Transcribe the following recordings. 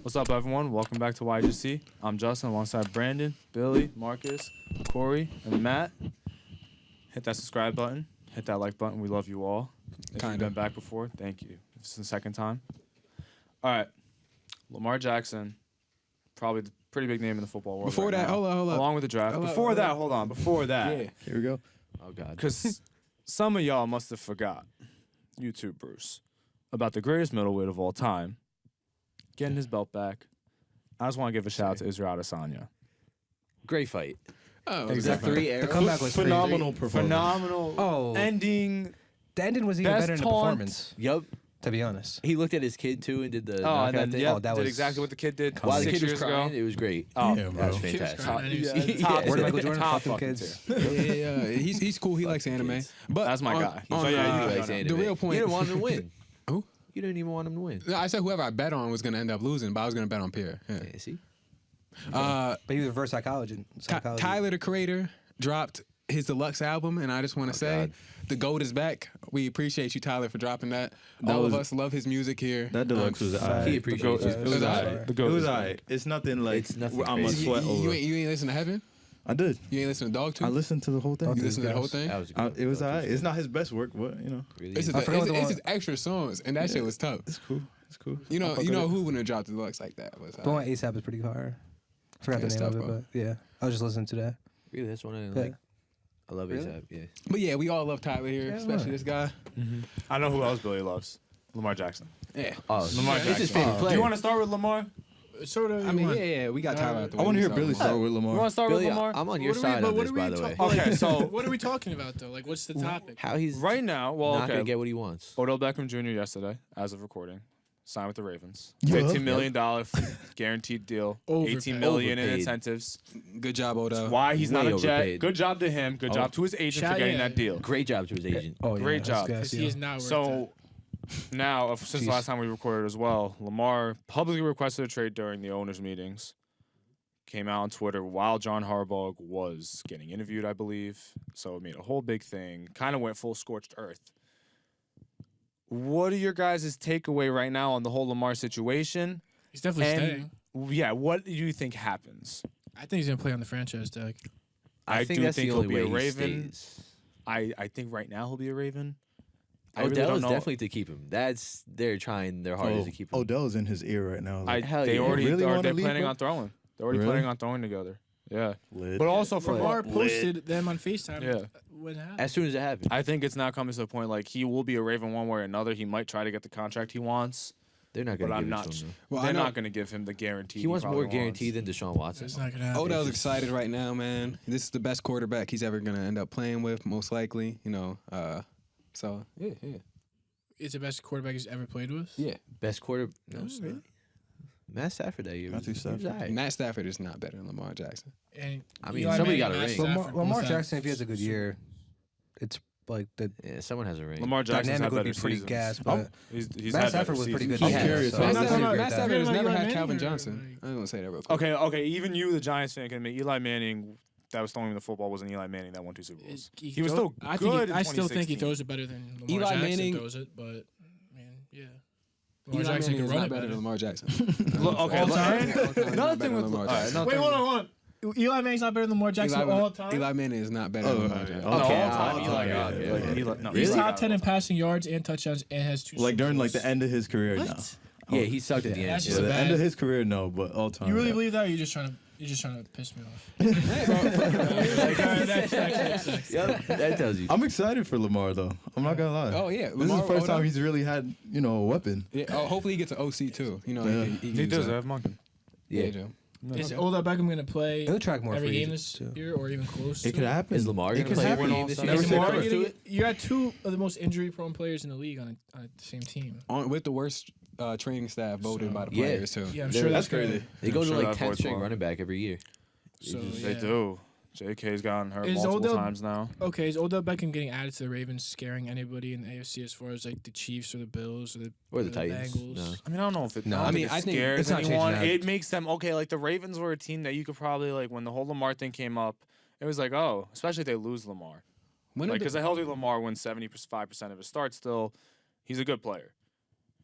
What's up, everyone? Welcome back to YGC. I'm Justin alongside Brandon, Billy, Marcus, Corey, and Matt. Hit that subscribe button. Hit that like button. We love you all. If you've been back before, thank you. This is the second time. All right. Lamar Jackson, probably the pretty big name in the football world. Before that, hold on. Along with the draft. Before that, Yeah. Here we go. Oh, God. Because some of y'all must have forgot, you too, Bruce, about the greatest middleweight of all time getting his belt back. I just want to give a shout out to Israel Adesanya. Great fight. Oh, Exactly. The 3 The arrows. comeback was Phenomenal crazy. Phenomenal ending. The ending was even Best better in the taunt. performance, Yup. to be honest. He looked at his kid, too, and did the And knockout then, thing. yeah, that did was exactly what the kid did While the 6 kid was years crying, ago. it was great. Oh, Yeah, That bro. was fantastic. Top, Word of Michael Jordan, top fuck them fucking kids. tier. Yeah. He's cool. He likes anime. But That's my on- guy. on, So, yeah, He you likes know. anime. the real point. You didn't want him to win. Who? You didn't even want him to win. No, I said whoever I bet on was going to end up losing, but I was going to bet on Pierre. Yeah. Yeah, see? But he was reverse psychology. Tyler, the Creator, dropped his deluxe album, and I just want to say God. the GOAT is back. We appreciate you, Tyler, for dropping that. All of us love his music here. That deluxe was alright. He appreciates goat- you. It was alright. The GOAT It was is alright. It's nothing like It's nothing I'm a crazy. sweat You over. ain't listen to Heaven? I did. You ain't listen to Dog Tooth? I listened to the whole thing. You listen to the whole thing? That was good. It was alright. It's not his best work, but you know, Really It's is. his, forgot what the it's one- his extra songs, and that shit was tough. it's cool. It's cool. You know I fuck with it. who wouldn't have dropped the deluxe like that? Was The one ASAP is pretty hard. I forgot Yeah, the it's name of tough, it, bro. but yeah. I was just listening to that. Really, that's one I didn't Yeah. like. I love Really? ASAP, yeah. But yeah, we all love Tyler here, Yeah, especially right. this guy. I know who else Billy loves. Lamar Jackson. Yeah. Oh, Lamar it's his Jackson. favorite Do player. you want to start with Lamar? Sort of. I mean, yeah, we got Tyler out the way. I want to hear So- Billy start with You Lamar. want to start Billy, with Lamar? I'm on your side on this, by the way. Okay, so What are we talking about though? Like, what's the topic? How he's right now, well, not okay. going to get what he wants. Odell Beckham Jr. yesterday, as of recording, signed with the Ravens. Yeah. $15 million guaranteed deal. Overpaid. $18 million in Overpaid. incentives. Good job, Odell. Why he's not Way a Jet. overpaid. Good job to him. Good job to his agent Shout- for getting yeah. that deal. Great job to his agent. Oh, Great job. Because he is not worth So now, since the last time we recorded as well, Lamar publicly requested a trade during the owners' meetings. Came out on Twitter while John Harbaugh was getting interviewed, I believe. So it made a whole big thing. Kind of went full scorched earth. What are your guys' takeaway right now on the whole Lamar situation? He's definitely And staying. yeah, what do you think happens? I think he's gonna play on the franchise tag. I think do that's think the he'll only be a way he Raven. stays. I think right now he'll be a Raven. I really Odell don't is know. definitely to keep him. They're trying their hardest to keep him. Odell's in his ear right now. Like, Hell They yeah. already Really wanna they're leave, planning bro? on throwing. They're already Really? planning on throwing together. Yeah, lit. but also from Lamar what posted them on FaceTime. Yeah. When it happened. As soon as it happens. I think it's now coming to the point like he will be a Raven one way or another. He might try to get the contract he wants, They're not but going to I'm give not. it to him. Well, I they're know- not going to give him the guarantee. He wants probably more guarantee than Deshaun Watson. It's not gonna happen. Odell's excited right now, man. This is the best quarterback he's ever going to end up playing with, most likely. You know, so, yeah. It's the best quarterback he's ever played with. Yeah. Best quarter. No, Oh, really? Matt Stafford that year. Matthew He was Stafford. all right. Matt Stafford is not better than Lamar Jackson. And I mean, Eli somebody Manning got a and ring. Matt Lamar, Stafford Lamar both had Jackson, if he has a good super- year, it's like the Yeah, someone has a ring. Lamar Jackson's dynamic had would better be pretty seasons. gas, but He's Matt had Stafford better was pretty good. seasons. this I'm year, curious. so- Matt Matt Stafford- Stafford, Matt Stafford has Stafford never like had Eli Calvin Manning or, Johnson. like- I don't say that real quick. Okay. Even you, the Giants fan, can admit Eli Manning. That was throwing him the football wasn't Eli Manning that won 2 Super Bowls. He was still I good. think in I still think he 2016. throws it better than Lamar Eli Jackson Manning- throws it, but man, yeah. Lamar Eli Jackson Manning can is run not it better better. than Lamar Jackson. Look, okay, All look, time? and another thing with Lamar all right, Jackson. another Wait, thing hold with- on, hold on. Eli Manning's not better than Lamar Jackson all time. Eli Manning is not better Oh, than Lamar okay. Jackson. No, Okay, all time. okay, Eli okay, got it. okay, Like, okay. Eli- no, He's Eli top got 10 it. in passing yards and touchdowns and has 2 like during like Super the end of his career Bowls. now. What? Yeah, he sucked at the end. That's Yeah, just the a end bad- of his career, no, but all time. You really yeah. believe that, or you're just trying to piss me off? Like, all right, next. Yep, that tells you. I'm excited for Lamar though. I'm not gonna lie. Oh, yeah. This is Lamar the first Odell. time he's really had a weapon. Yeah, hopefully he gets an OC too. You know, Yeah. He does have Monken. Yeah, Joe. Is Odell Beckham going to play He'll track more every free game agents, this too. year or even close? It to could it? happen. Is Lamar It going to could play happen. every game this year? Never Is say Lamar never. getting- you got 2 of the most injury-prone players in the league on the same team. With the worst training staff voted by the Yeah. players too. Yeah, I'm They're- sure that's that's gonna- crazy. They go I'm to sure like that 10 bodes string well. running back every year. So, They yeah. do. JK's gotten hurt Is multiple Odell- times now. Okay, is Odell Beckham getting added to the Ravens scaring anybody in the AFC as far as like the Chiefs or the Bills or the Titans. Bengals? No. I mean, I don't know if it. No, I I mean, mean, it I think scares it's not changing anyone. that. It makes them okay. Like the Ravens were a team that you could probably like when the whole Lamar thing came up. It was like, oh, especially if they lose Lamar, When like did because a healthy Lamar wins 75% of his starts. Still, he's a good player.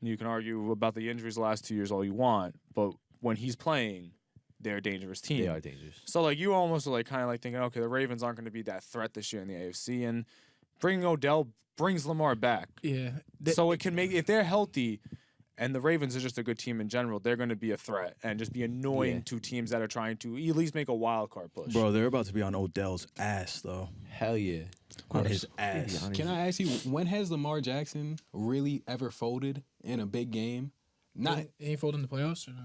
You can argue about the injuries the last 2 years all you want, but when he's playing, they're a dangerous team. They are dangerous. So like you almost are like kind of like thinking, okay, the Ravens aren't going to be that threat this year in the AFC, and bringing Odell brings Lamar back. Yeah. So it can make if they're healthy, and the Ravens are just a good team in general, they're going to be a threat and just be annoying to teams that are trying to at least make a wild card push. Bro, they're about to be on Odell's ass though. Hell yeah. On his ass. Can I ask you, when has Lamar Jackson really ever folded in a big game? Not. He ain't folding the playoffs or no?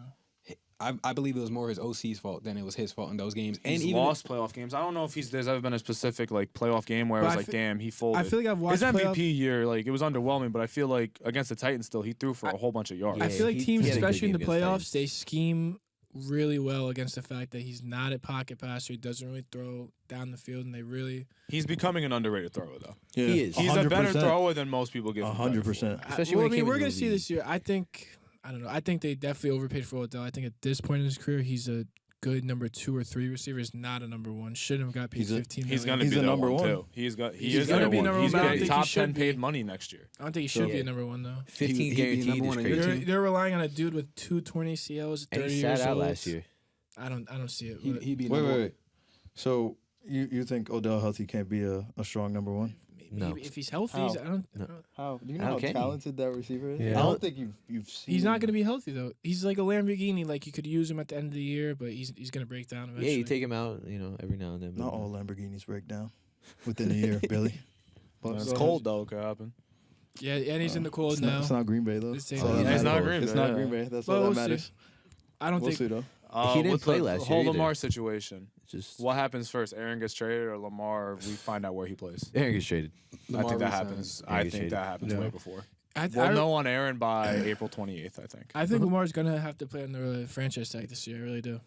I believe it was more his OC's fault than it was his fault in those games. He's and even lost playoff games. I don't know if there's ever been a specific like playoff game where it But was I like, fe- damn, he folded. I feel like I've watched his MVP playoff- year, like it was underwhelming, but I feel like against the Titans still, he threw for a whole bunch of yards. I Yeah, feel like he teams, had a good especially in the game against playoffs, Titans. they scheme really well against the fact that he's not a pocket passer. He doesn't really throw down the field, and they really. He's becoming an underrated thrower though. Yeah, He is. He's a better 100%. thrower than most people give him. 100%. Especially Well, when I he mean, came we're into gonna the see league. this year. I don't know. I think they definitely overpaid for Odell. I think at this point in his career, he's a good number 2 or 3 receiver. Is not a number 1. Shouldn't have got paid He's a- 15 He's million. gonna He's be the the number number one. one too. He He's is gonna number be one. number He's one, but I gonna don't be think he top should 10 paid be. money next year. I don't think he should be So- a number 1 though. 15 he'd be guaranteed number is one in crazy. your They're, team. they're relying on a dude with 2 torn ACLs, And 30 he years sat out old. last year. I don't see it. but He'd be Wait, number wait, one. wait. So you think Odell healthy can't be a strong number one? maybe No. if he's healthy, How? I don't. No. How do you How know how can he? talented that receiver is? Yeah. I don't think you've seen. He's not going to be healthy though. He's like a Lamborghini. Like you could use him at the end of the year, but he's going to break down eventually. Yeah, you take him out, every now and then. Not all Lamborghinis break down within a year, Billy. But It's cold though. It could happen. Yeah, and he's in the cold It's now. not Green Bay though. This ain't- That's all that Yeah, it's not matters. Green It's Bay, not yeah. Green Bay. That's Well, all we'll that see. matters. I don't We'll think see though. He didn't play last year Whole either. Lamar situation. Just What happens first? Aaron gets traded, or Lamar? We find out where he plays. Aaron gets traded. I Lamar think that resigns. happens. Yeah, I he's think traded. that happens Yeah. way before. I, We'll I, know on Aaron by April 28th. I think. I think Lamar's gonna have to play on the franchise tag this year. I really do.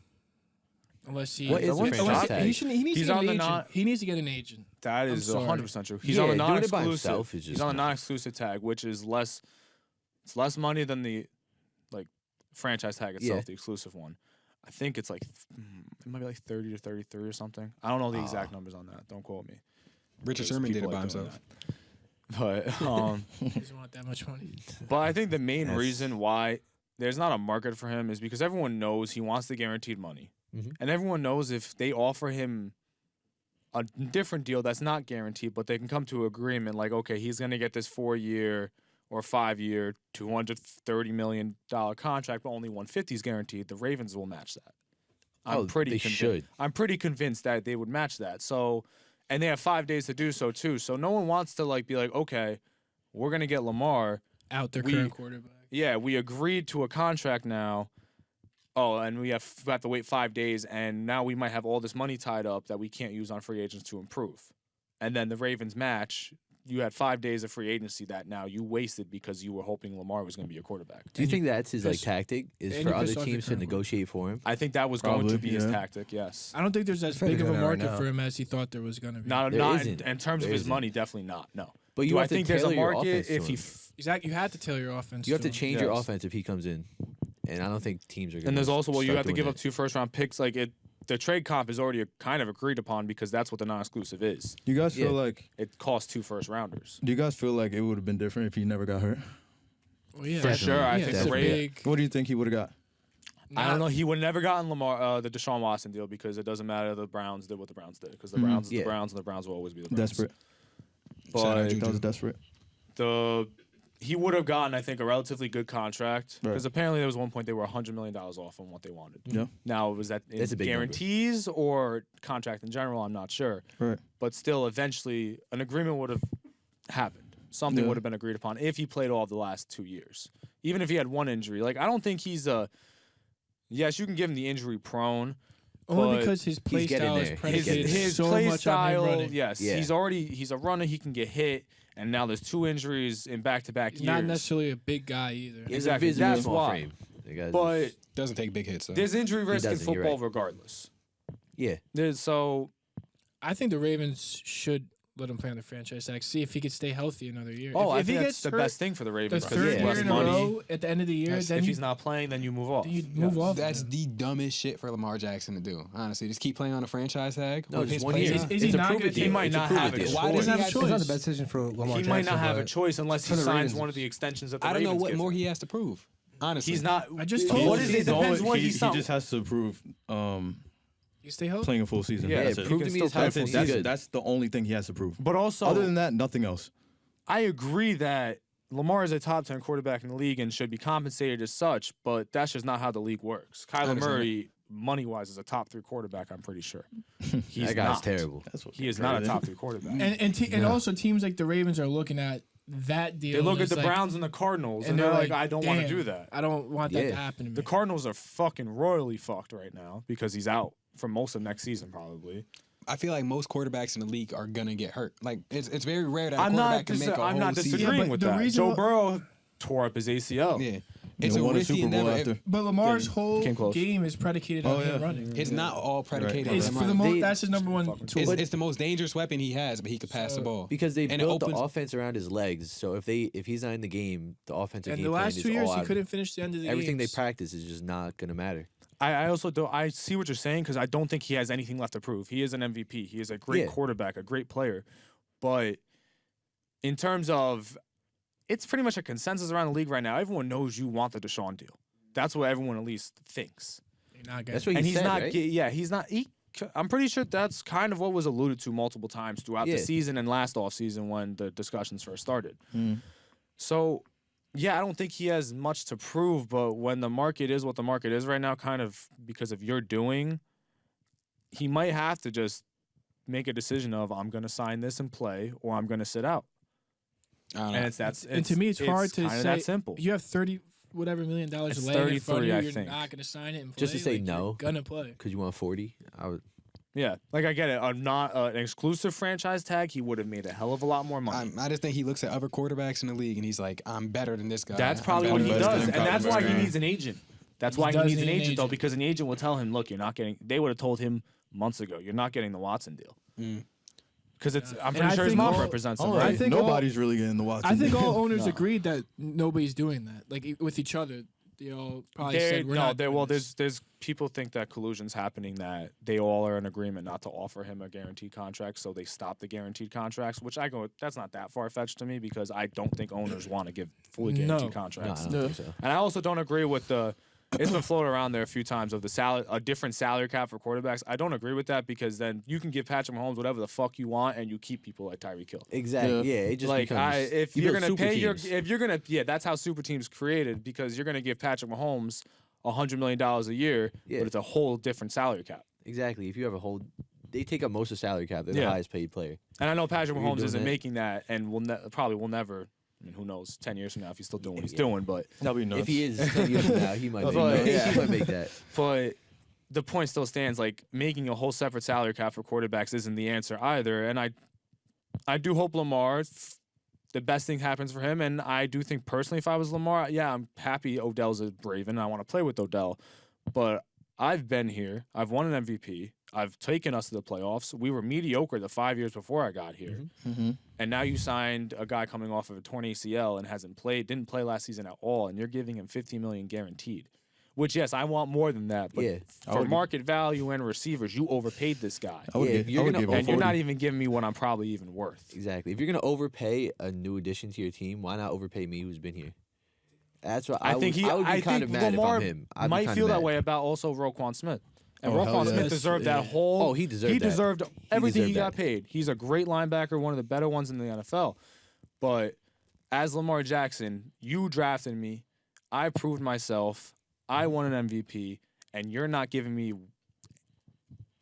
Unless he, What is the unless franchise he, tag? he, shouldn't- he needs He's to get on an the agent. non- He needs to get an agent. That I'm is sorry. 100% true. He's Yeah, on the doing it by non-exclusive. himself is He's just on the not- non-exclusive tag, which is less. It's less money than the, like, franchise tag itself, Yeah. the exclusive one. I think it's like it might be like 30 to 33 or something. I don't know the exact numbers on that. Don't quote me. Richard There's Sherman did people it by like doing himself. that. But He doesn't want that much money. But I think the main That's- reason why there's not a market for him is because everyone knows he wants the guaranteed money. Mhm. And everyone knows if they offer him a different deal that's not guaranteed, but they can come to an agreement like, okay, he's going to get this 4-year or 5-year, $230 million contract, but only 150 is guaranteed, the Ravens will match that. Oh, they should. I'm pretty convinced that they would match that. So, and they have 5 days to do so too. So no one wants to like be like, okay, we're going to get Lamar. Out their We- current quarterback. Yeah, we agreed to a contract now. Oh, and we have to wait 5 days, and now we might have all this money tied up that we can't use on free agents to improve. And then the Ravens match. You had 5 days of free agency that now you wasted because you were hoping Lamar was going to be your quarterback. Do you think that's his piss- tactic? Is and for you other piss off your teams to current negotiate for him? I think that was going to Probably, be his yeah. tactic. Yes. I don't think there's as feel like big of a they're doing that right market now. for him as he thought there was gonna be. Not There in isn't. terms of There his isn't. money, definitely not. No. But you Do I have to think there's a tailor your market offense to if he? him. Exactly. You have to tailor your offense. You have to him. change your Yes. offense if he comes in, and I don't think teams are. Gonna And there's also you start have to doing give up that. 2 first-round picks. Like it, the trade comp is already kind of agreed upon because that's what the non-exclusive is. You guys feel Yeah. like? It costs 2 first-rounders. Do you guys feel like it would have been different if he never got hurt? Well, yeah, For sure, I yeah, think it's the a Ravens. big. What do you think he would have got? I don't know. He would never gotten Lamar the Deshaun Watson deal because it doesn't matter. The Browns did what the Browns did because the Browns is Yeah. the Browns and the Browns will always be the Browns. Desperate. Shout out But Juju. That was desperate. he would have gotten, I think, a relatively good contract Right. because apparently there was one point they were $100 million off on what they wanted. Yeah. Now was that in That's a big number. guarantees or contract in general? I'm not sure. Right. But still, eventually, an agreement would have happened. Something Yeah. would have been agreed upon if he played all of the last 2 years. Even if he had one injury. Like, I don't think he's a... Yes, you can give him the injury prone. Only but because his play getting style is there. He's predicated getting there. His so play much on him style, running. yes. Yeah. He's a runner. He can get hit. And now there's 2 injuries in back-to-back years. Not necessarily a big guy either. He has Exactly, a visibly that's small why. frame. The guy's But just- Doesn't take big hits though. there's injury risk in doesn't, you're football right. regardless. yeah, So I think the Ravens should let him play on the franchise tag. See if he could stay healthy another year. I if he think that's gets the hurt best thing for the the Ravens. 'cause third it's Yeah. year less in a money. row at the end of the year, If then he's not playing, then you move off. you move off. That's the dumbest shit for Lamar Jackson to do. Honestly, just keep playing on a franchise tag. No, with just his 1 play year. style. Is he It's a not prove gonna- it deal. he might It's a not prove have it a deal. Why He does doesn't he have a have It's not choice. the best decision for Lamar He Jackson. might not have a but choice unless for he the signs Ravens. one of the extensions that the I don't know Ravens what give more him. he has to prove. Honestly, He's not. I just told What you. is it? Depends what he he's not. just has to prove You stay healthy. playing a full season. Yeah, That's it. prove to me he's That's healthy. it. He's That's, good. that's the only thing he has to prove. But also, Other than that, nothing else. I agree that Lamar is a top 10 quarterback in the league and should be compensated as such, but that's just not how the league works. Kyler understand Murray, money-wise, is a top 3 quarterback, I'm pretty sure. He's That guy's not. terrible. That's what He is not a top 3 quarterback. And also teams like the Ravens are looking at that deal. They look at as the like- Browns and the Cardinals, and they're like, I don't want to "Damn, do that. I don't want that Yeah. to happen to me. The Cardinals are fucking royally fucked right now because he's out for most of next season, probably. I feel like most quarterbacks in the league are gonna get hurt. Like it's very rare that a I'm quarterback not, can make a whole I'm not season. disagreeing but with the that. reason Joe wh- Burrow tore up his ACL. Yeah, it's a won a risky Super Bowl endeavor. after. But Lamar's Came whole close. game is predicated on him running. It's not all predicated on It's him for the running. most. That's his number one tool. It's the most dangerous weapon he has, but he could pass the ball. Because they And it built the opens- offense around his legs. So if he's not in the game, the offensive And game the plan last is 2 years, all he out. couldn't finish the end of the Everything games. they practice is just not gonna matter. I also don't. I see what you're saying because I don't think he has anything left to prove. He is an MVP. He is a great Yeah. quarterback, a great player. But in terms of, it's pretty much a consensus around the league right now. Everyone knows you want the Deshaun deal. That's what everyone at least thinks. You're not That's getting- what And he he's said, not. right? Yeah, he's not. I'm pretty sure that's kind of what was alluded to multiple times throughout the Yeah. season and last offseason when the discussions first started. Mm. So, yeah, I don't think he has much to prove, but when the market is what the market is right now, kind of because of your doing, he might have to just make a decision of I'm going to sign this and play or I'm going to sit out. I don't And know. and to me, it's hard to kinda say. that simple. You have $30 million It's laying in front of 33, you. I You're think. not going to sign it and play. Just to say like, no. You're gonna play. Because you want 40. I would. Yeah, like I get it. Not an exclusive franchise tag, he would have made a hell of a lot more money. I just think he looks at other quarterbacks in the league and he's like, I'm better than this guy. That's I'm probably better what he than this does, guy. and that's why he Better. needs an agent. That's He why he does needs an need an agent, though, agent. because an agent will tell him, "Look, you're not getting." They would have told him months ago, "You're not getting the Watson deal." Because I'm And pretty I sure his think mom all- represents him, Oh, right? I think all- nobody's really getting the Watson. I think all deal. owners No. agreed that nobody's doing that. Like with each other, they all probably said we're not. doing this." There's people think that collusion's happening, that they all are in agreement not to offer him a guaranteed contract, so they stop the guaranteed contracts. Which I go, that's not that far fetched to me because I don't think owners want to give fully guaranteed No. No, I contracts. don't think so. And I also don't agree with the. It's been floated around there a few times of a different salary cap for quarterbacks. I don't agree with that because then you can give Patrick Mahomes whatever the fuck you want and you keep people like Tyreek Hill. Exactly. Yeah. It just Like becomes. if you you're build gonna super pay your teams. if you're gonna that's how super teams created because you're gonna give Patrick Mahomes $100 million a year, Yeah. but it's a whole different salary cap. Exactly. If you have a whole, they take up most of the salary cap. They're Yeah. the highest paid player. And I know Patrick If you're Mahomes doing isn't that- making that, and probably will never. I mean, who knows? 10 years from now, if he's still doing what he's Yeah. doing, but That'll be nuts. If he is 10 years from now, he might make But, that. yeah. He might make that. But the point still stands. Like making a whole separate salary cap for quarterbacks isn't the answer either. And I do hope Lamar, the best thing happens for him. And I do think personally, if I was Lamar, yeah, I'm happy Odell's a Raven. And I want to play with Odell. But I've been here. I've won an MVP. I've taken us to the playoffs. We were mediocre the 5 years before I got here. Mm-hmm. And now you signed a guy coming off of a torn ACL and didn't play last season at all, and you're giving him $50 million guaranteed. Which, yes, I want more than that, but Yeah. for market value and receivers, you overpaid this guy, I would Yeah, give, you're I would gonna- give him and you're 40. not even giving me what I'm probably even worth. Exactly. If you're gonna overpay a new addition to your team, why not overpay me, who's been here? That's what I think I would be I kind think of mad Lamar if I'm him. I'd be might kinda feel that mad. way about also Roquan Smith. And Oh, hell Roquan Smith yes. deserved that Yeah. whole. Oh, he deserved He that. deserved everything he deserved got that. paid. He's a great linebacker, one of the better ones in the NFL. But as Lamar Jackson, you drafted me. I proved myself. I won an MVP, and you're not giving me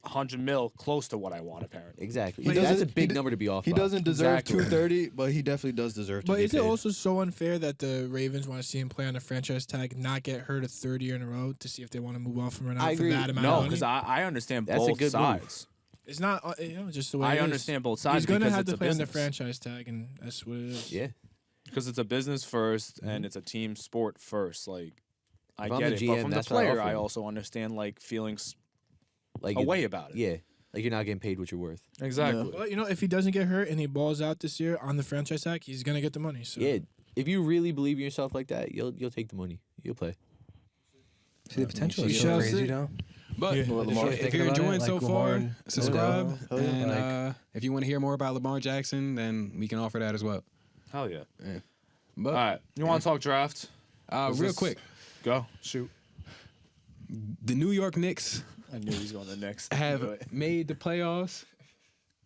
100 mil close to what I want, apparently. Exactly. He That's a doesn't- big he number to be off. He by. doesn't deserve Exactly. 230, but he definitely does deserve to But be is it paid. also so unfair that the Ravens want to see him play on a franchise tag, not get hurt a third year in a row to see if they want to move off him or not I for agree. that amount No, of money? because I understand That's a both good move. sides. It's not just the way I it is. understand both sides He's gonna because have it's to a play on the business. franchise tag, and that's what it is. Yeah. Because it's a business first and it's a team sport first. Like, I If I'm get the it. GM, But from the that's what I player, offer I him. also understand, like, feelings Like away about it. Yeah. Like you're not getting paid what you're worth. Exactly. But if he doesn't get hurt and he balls out this year on the franchise tag, he's gonna get the money. So Yeah. If you really believe in yourself like that, you'll take the money. You'll play. See the potential We is shall so crazy, see. though. But Yeah. if Lamar. you're Thinking about enjoying it, so like far, Lamar and subscribe. Odell. Hell yeah. And if you want to hear more about Lamar Jackson, then we can offer that as well. Hell yeah. But All right. You want to talk draft? Was real this- quick, Go shoot. The New York Knicks I knew he was going to the Knicks. have made the playoffs,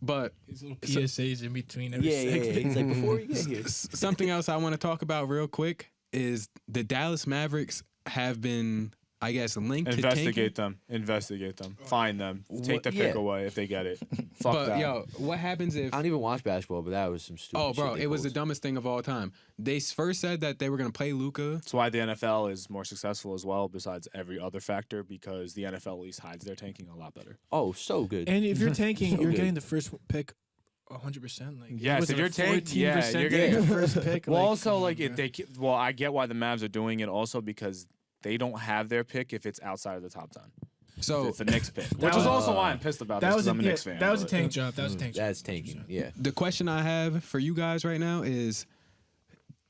but These little PSAs in between every Yeah. segment. He's like, before you get here. something else I want to talk about real quick is the Dallas Mavericks have been, I guess, linked to tanking. Investigate them. Find them. Take the pick Yeah. away if they get it. Fuck But that. yo, what happens if? I don't even watch basketball, but that was some stupid Oh, bro, shit they it was the pulled. dumbest thing of all time. They first said that they were gonna play Luka. That's why the NFL is more successful as well, besides every other factor, because the NFL at least hides their tanking a lot better. Oh, so good. And if you're tanking, So you're good. getting the first pick 100%. Like, Yes, was if it you're a tanking, yeah, 14% you're getting the first pick. Well, like, also, come on, like, if bro. they, well, I get why the Mavs are doing it also because they don't have their pick if it's outside of the top 10. So It's the Knicks pick, which was- is also why I'm pissed about this that was because a, I'm a yeah, Knicks fan. that was a but- tank job. That was a tank job. That's tanking. Yeah. the question I have for you guys right now is: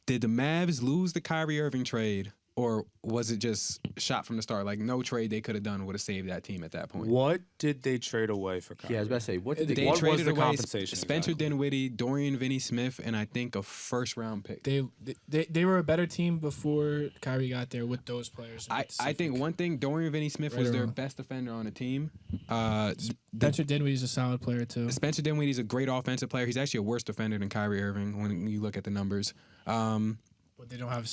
did the Mavs lose the Kyrie Irving trade, or was it just shot from the start? Like no trade they could have done would have saved that team at that point. What did they trade away for Kyrie? Yeah, I was about to say, what did They they What was traded the away compensation Spencer exactly? Dinwiddie, Dorian Finney-Smith, and I think a first-round pick. They were a better team before Kyrie got there with those players. I think one thing, Dorian Finney-Smith Right was or their wrong. best defender on the team. Spencer Dinwiddie's a solid player too. Spencer Dinwiddie's a great offensive player. He's actually a worse defender than Kyrie Irving when you look at the numbers. But they don't have.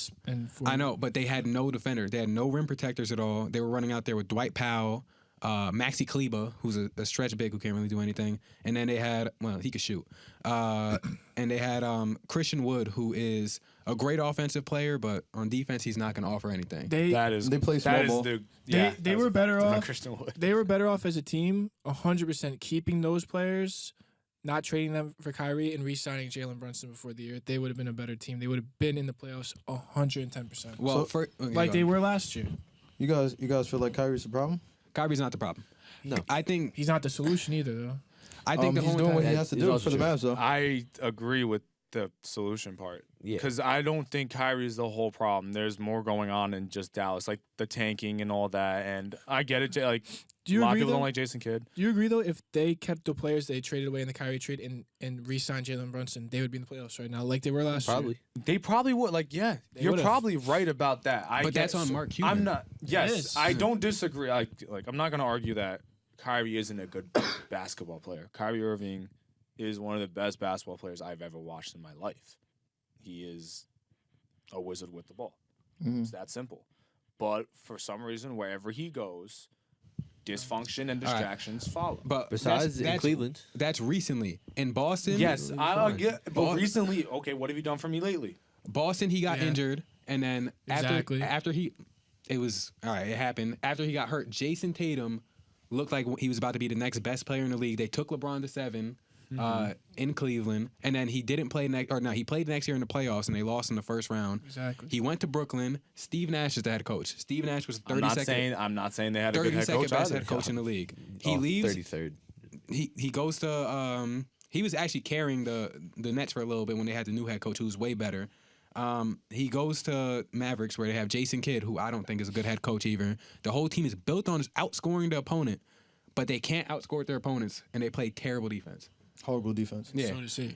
I know, but they had no defender. They had no rim protectors at all. They were running out there with Dwight Powell, Maxi Kleba, who's a stretch big who can't really do anything, and then they had, well, he could shoot, and they had Christian Wood, who is a great offensive player, but on defense he's not going to offer anything. They play small ball. They were better off. Christian Wood. They were better off as a team, 100% keeping those players, not trading them for Kyrie, and re-signing Jalen Brunson before the year. They would have been a better team. They would have been in the playoffs 110%. Well, So- okay, Like go they on. were last year. You guys feel like Kyrie's the problem? Kyrie's not the problem. No. I think He's not the solution either, though. the he's whole doing what he entire- has to is do also for the true. Mavs, though. I agree with the solution part. Yeah. Because I don't think Kyrie's the whole problem. There's more going on in just Dallas, like the tanking and all that. And I get it. Like, Do you a lot of agree, people don't though? like Jason Kidd. Do you agree, though, if they kept the players they traded away in the Kyrie trade and re-signed Jalen Brunson, they would be in the playoffs right now, like they were last year? Probably. They probably would. Like, yeah, They you're would've. probably right about that. But that's on Mark Cuban. I'm not. Yes, is. I don't disagree. Like I'm not gonna argue that Kyrie isn't a good basketball player. Kyrie Irving is one of the best basketball players I've ever watched in my life. He is a wizard with the ball. It's that simple. But for some reason, wherever he goes, dysfunction and All right. distractions follow. but Besides in Cleveland. That's recently. In Boston, Yes, I get. But Ball- recently, okay, what have you done for me lately? Boston, he got Yeah. injured, and then Exactly. after he, it was all right. It happened after he got hurt. Jason Tatum looked like he was about to be the next best player in the league. They took LeBron to 7 in Cleveland, and then he didn't play he played next year in the playoffs, and they lost in the first round. Exactly. He went to Brooklyn. Steve Nash is the head coach. Steve Nash was I'm not 32nd saying they had a good head 32nd coach best either. head coach in the league. He Oh, leaves. 33rd. He goes to he was actually carrying the Nets for a little bit when they had the new head coach who was way better. He goes to Mavericks where they have Jason Kidd, who I don't think is a good head coach either. The whole team is built on outscoring the opponent, but they can't outscore their opponents, and they play terrible defense. Horrible defense. Yeah, So to see.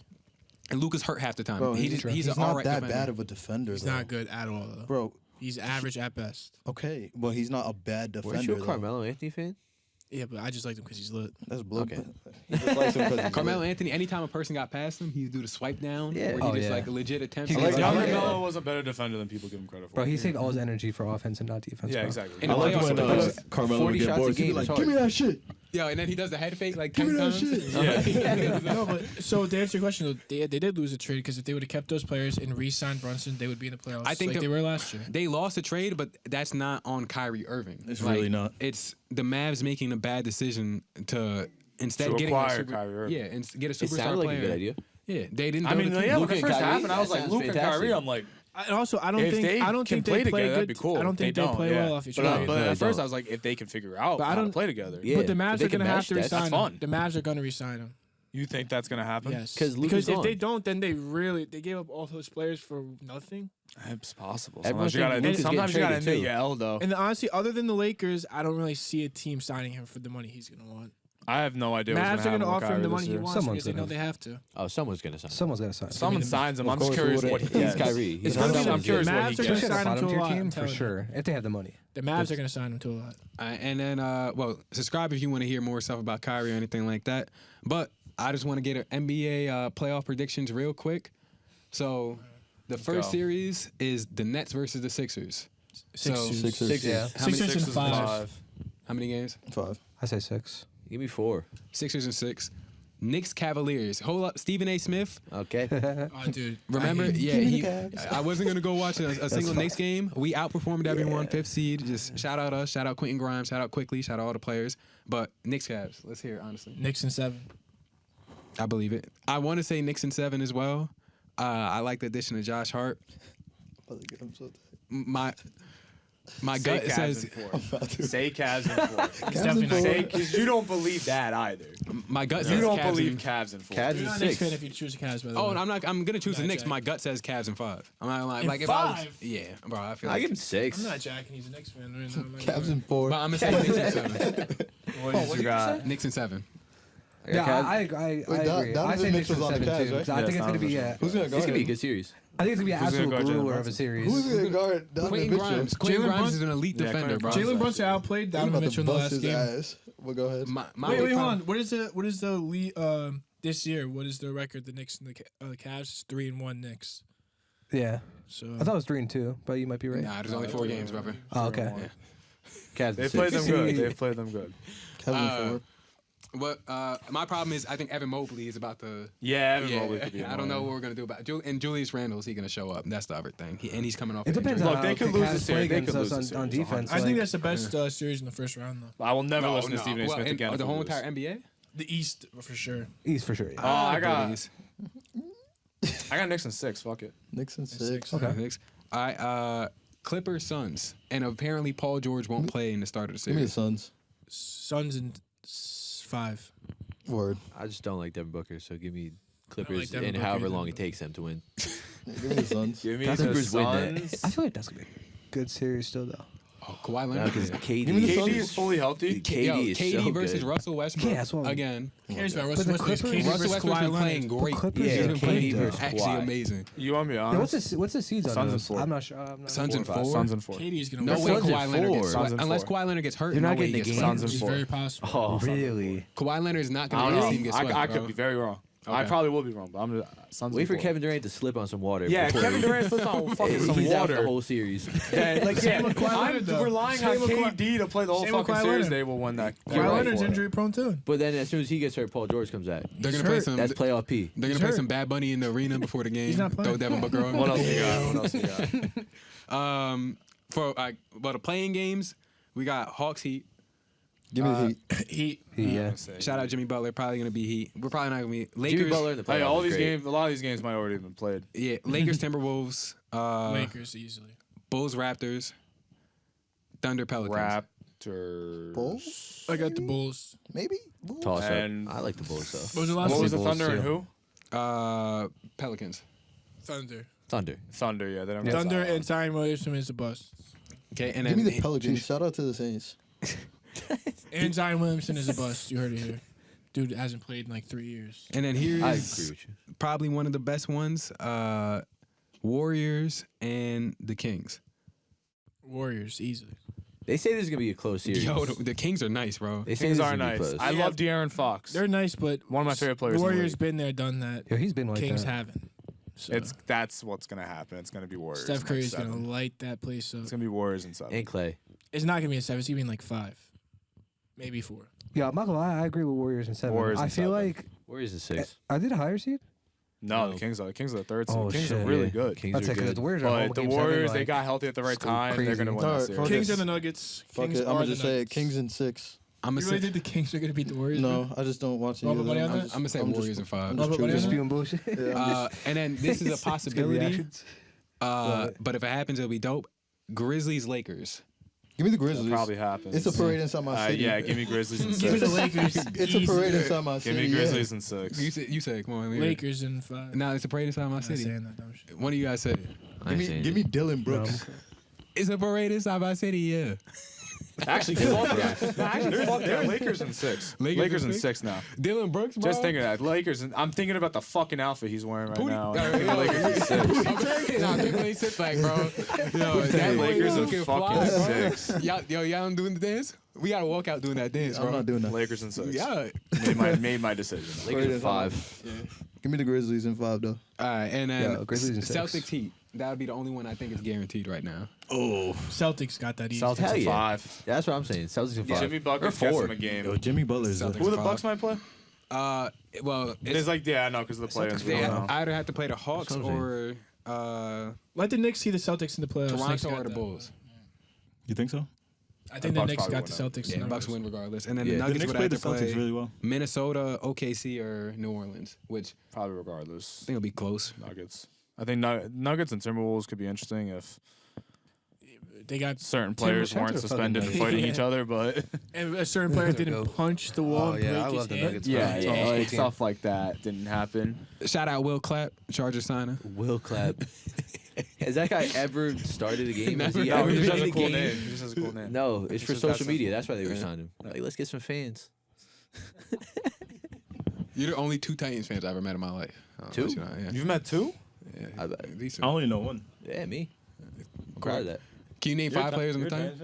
and Lucas hurt half the time. Bro, he's he's an not all right that defender. bad of a defender. He's though. not good at all, though. Bro, He's average at best. okay. Well, he's not a bad defender. Weren't you a though. Carmelo Anthony fan? Yeah, but I just like him because he's lit. That's blood. Okay. He just likes him 'cause he's Carmelo lit. Anthony, anytime a person got past him, he'd do the swipe down, Yeah. where he Oh, just yeah. like a legit attempt. He's to like- get- Young Yeah. Melo was a better defender than people give him credit for. Bro, he saved all his energy for offense and not defense. Yeah, bro. exactly. In I the like playoffs, when sometimes. Carmelo 40 would get shots a bored. He'd be game like, is hard. "Give me that shit. Yo, and then he does the head fake like Give 10 me that times. shit." No, but so to answer your question, though, they did lose a trade because if they would have kept those players and re-signed Brunson, they would be in the playoffs. I think like the- they were last year. They lost a trade, but that's not on Kyrie Irving. It's really not. It's the Mavs making a bad decision to instead To getting acquire a super, Kyrie Irving. yeah, and get a It superstar sounded like player. a good idea. Yeah, they didn't. I build mean, a team. yeah, when Luka it and first Kyrie, happened, I was that like, sounds Luka and fantastic. Kyrie. I'm like, And also, I don't if think they I don't can think play they play together, that'd good. be cool. I don't think they don't, play yeah. well off each But, other. but No, at they first, don't. I was like, if they can figure out But I how to don't- play together, Yeah. But the if Mavs they are can going to have mesh, to that's resign fun. him. The Mavs are going to resign him. you think that's gonna happen? Yes, 'Cause Luka's because if gone. they don't, then they gave up all those players for nothing. It's possible. Everyone Sometimes you gotta, thinks Luka's sometimes you getting gotta traded, admit too. your L though. And honestly, other than the Lakers, I don't really see a team signing him for the money he's going to want. I have no idea what's Mavs are going going to to happen with offer him the Kyrie money this he year. wants Someone's because they know gonna. they have to. Oh, someone's gonna sign. Someone's gonna sign. Someone signs him. I'm Of just course, curious who what would he it- He's gets. Kyrie. It's He's gonna not be someone the I'm curious what Mavs he are They gonna gets. should have sign him bottom to a tier lot, I'm team for telling you. sure if they have the money. The Mavs are going to sign him to a lot. And then, subscribe if you want to hear more stuff about Kyrie or anything like that. But I just want to get an NBA playoff predictions real quick. So, the first go. series is the Nets versus the Sixers. Sixers. Sixers. Yeah. How many, Sixers and five. how many games? 5. I say 6. Give me 4. Sixers and 6. Knicks Cavaliers. Hold up, Stephen A. Smith. Okay. Oh, dude. Remember? I hate- Yeah, I wasn't gonna go watch a single Knicks game. We outperformed everyone, 5th seed. Just shout out us, shout out Quentin Grimes, shout out Quickly, shout out all the players. But Knicks Cavs. Let's hear it honestly. Knicks and 7. I believe it. I want to say Knicks and 7 as well. I like the addition of Josh Hart. I'm so My Say gut Cavs says in 4. Say Cavs in 4. It's definitely not. Say, because you don't believe that either. my gut You says don't Cavs believe and- Cavs in 4. Cavs You're is not a Knicks 6. fan if you choose the Cavs, by the Oh, way. and I'm gonna choose the Not Knicks. Jack. My gut says Cavs and 5. I'm not lying. In Like if I was, 5? yeah, bro. I feel I like. give him 6. I'm not jacking. He's a Knicks fan right now. Cavs in 4. But I'm gonna say Knicks and 7. What did you got? Knicks and 7. Yeah, Cavs. I Wait, agree. I say Donovan Knicks Mitchell's and on the 7 Cavs, too. right? 'Cause I think Yes, it's gonna be Donovan Who's gonna It's guard gonna be a him? good series. I think it's gonna be an Who's gonna absolute guard Jalen grueler of a Brunson? series. Who's gonna guard Donovan Quentin Mitchell? Grimes. Quentin Jalen Grimes Brunson- is an elite Yeah, defender, Quentin bro. Brunson. Jalen Brunson outplayed He's Donovan about Mitchell to in the bust last his game. ass. Well, go ahead. Wait, hold on. What is the lead this year? What is the record? The Knicks and the Cavs is 3-1 Knicks. Yeah, So I thought it was 3-2, but you might be right. Nah, there's only 4 games, brother. Oh, okay. Cavs They is played 6. them good. They played them good. Cavs in 4. But my problem is I think Evan Mobley is about to. Yeah, Evan Mobley could be I don't know annoying. what we're gonna do about and Julius Randle, is he gonna show up? That's the other thing. And he's coming off. It an depends injury. on Look, how they could the lose Cavs this play series. They against could us lose this on series, defense. I think like- that's the best series in the first round, though. I will never listen to Stephen A. Well, Smith again. the if whole we lose. entire NBA. The East for sure. East for sure. Yeah. I got- Bullies. I got Knicks in 6. Fuck it. Knicks in 6. Six. Okay. Six. All right, Clippers Suns, and apparently Paul George won't play in the start of the Give me the series. Suns. Suns in 5. Word. I just don't like Devin Booker, so give me Clippers Devin and Booker however either, long it but- takes them to win. Give me the Suns. Give me That's the Clippers win that. Suns. I feel like that's gonna be a good series still, though. Oh, Kawhi No, Leonard. because Give me the KD, Suns. KD is fully healthy. KD is KD so versus good. Russell Westbrook. Yeah, that's what I'm- Again. Cares about But Russell the Westbrook. Clippers- KD Russell versus Westbrook's Kawhi been playing Leonard. great. Clippers Yeah, He's been playing KD versus actually Kawhi. amazing. You want me Yeah, honest? what's the seeds on Suns in those? 4. I'm not sure. I'm not Suns sure. in 4 4. Suns in 4. KD is gonna No win. way Suns in Kawhi Leonard 4. gets Suns in unless 4. Kawhi Leonard gets hurt. You're no not way getting he the gets game. Suns in It's 4. very possible. Oh, Really? Kawhi Leonard is not I going don't to know. see him get I swept, could bro. be very wrong. I Okay. probably will be wrong, but I'm just Suns Wait in for 4. Kevin Durant to slip on some water. Yeah, before Kevin he- Durant slips on fucking some He's out the water. whole series. Then, like, yeah, with Kawhi I'm Leonard, though. relying Same on with Kawhi- KD to play the whole Same with fucking Kawhi series. Leonard. They will win that. Kawhi You're right Leonard's for it. injury prone too. But then as soon as he gets hurt, Paul George comes back. They're going to He's play hurt. some. That's playoff P. They're going He's to play hurt. some Bad Bunny in the arena before the game. not playing. Throw Devin Booker on. What else you got? What else you got? For the playing games, we got Hawks Heat. Give me the Heat. Yeah. Shout out Jimmy Butler. Probably going to be Heat. We're probably not going to be Jimmy Lakers. Butler in the playoffs. Hey, all is these great. games, a lot of these games might already have been played. Yeah, Lakers Timberwolves. Lakers easily. Bulls Raptors. Thunder Pelicans. Raptors. Bulls? I got the Bulls. Maybe? Bulls? Toss And- up. I like the Bulls though. What was the last What one? was the Bulls, Thunder and too. who? Pelicans. Thunder. Thunder. Thunder, yeah. They don't got Thunder Zion. and Zion Williamson is a bust. Okay, and Give then me the Pelicans. Shout out to the Saints. And Zion Williamson is a bust. You heard it here. Dude hasn't played in like 3 years. And then I agree here's with you. probably one of the best ones: Warriors and the Kings. Warriors easily. They say this is gonna be a close series. Yo, the Kings are nice, bro. They say Kings this are is gonna be nice. close. I Yeah. love De'Aaron Fox. They're nice, but One of my favorite players in the Warriors league. been there, done that. Yo, he's been like Kings that. haven't. So That's what's gonna happen. It's gonna be Warriors. Steph in, Curry's like, gonna 7. light that place up. It's gonna be Warriors in 7. And Clay. It's not gonna be a 7. It's gonna be in like 5, maybe 4. Yeah, I'm not gonna lie. I agree with Warriors in 7. Warriors in I feel 7. like Where's the 6? are they the higher seed? No, No. the Kings are the third seed. Oh, Kings shit. are really Yeah. good. Kings That's are it, because good. the Warriors are home But the game 7, Warriors, they like, got healthy at the right it's time. They're crazy. gonna win All that right, series. fuck Kings it. and the Nuggets. Fuck Kings it. I'm are gonna the just say it. Nuggets. Kings in 6. I'm You gonna really say think the Kings are gonna beat the Warriors? No, I just don't watch any Wanna of put them. money on I'm that? just- I'm gonna say I'm Warriors just- in 5. I'm Wanna just put money on choosing. that? spewing bullshit. Yeah, I'm just- And then this is a Good possibility. reactions. But if it happens, it'll be dope. Grizzlies Lakers. Give me the That Grizzlies. probably happens. It's a parade inside my city. Yeah, give me Grizzlies in Give me 6. the Lakers. It's a parade inside my Give city. me yeah. Grizzlies in 6. You say, come on, leave it. Lakers in 5. Nah, it's a parade inside my I'm not city. saying that dumb shit. What do you guys say? I ain't saying Give me Dylan Brooks. It's a parade inside my city, yeah. Actually, fuck that. Actually, fuck that. Lakers in 6. Lakers in 6 now. Dylan Brooks, bro. Just thinking of that. Lakers. I'm thinking about the fucking outfit he's wearing right now. Lakers in 6. Nah, people ain't sit back, bro. Yo, that Lakers in looking fucking fly, bro. 6. Y'all doing the dance? We gotta walk out doing that dance, bro. I'm not doing that. Lakers in 6. Yeah. Made my decision. Lakers in 5. Give me the Grizzlies in 5 though. All right, and then Yeah, Grizzlies in 6. Celtics Heat. That would be the only one I think is guaranteed right now. Oh, Celtics got that easy. Celtics Hell in yeah. 5. That's what I'm saying. Celtics in 5. Jimmy Buckets Or gets 4. him a game. yo, Jimmy Butler's Celtics. Who the five. Bucks might play? Well, It's like, yeah, I know, because of the play-ins. We they don't know. either have to play the Hawks That's what I'm or Let the Knicks see the Celtics in the playoffs. Knicks Toronto got or the that. Bulls. You think so? I think The the Bucks Knicks probably got the win Celtics. Yeah, numbers. Bucks win regardless. And then Yeah. the The Nuggets Knicks would played have the to play Celtics really well. Minnesota, OKC, or New Orleans, which Probably I regardless. think will be close. Nuggets. I think Nuggets and Timberwolves could be interesting if They got certain players weren't Nuggets are suspended fucking fighting Nuggets. each other, but and a certain player didn't Go. punch the wall Oh, and yeah, break I his love the hand. Nuggets. yeah, It's yeah, all like team. stuff like that didn't happen. Shout out Will Clapp, Chargers signer. Will Clapp. Has that guy ever started a game? Has Never. he No, ever he been just in has a a cool game? name. He just has a cool name. No, it's for just that social media. simple. That's why they re-signed him. Like, let's get some fans. You're the only 2 Titans fans I ever met in my life. I'll Two? let you know, yeah. You've met 2? Yeah. I bet. These I two. only know one. Yeah, me. I'm proud of that. Can you name 5 players on the Titans?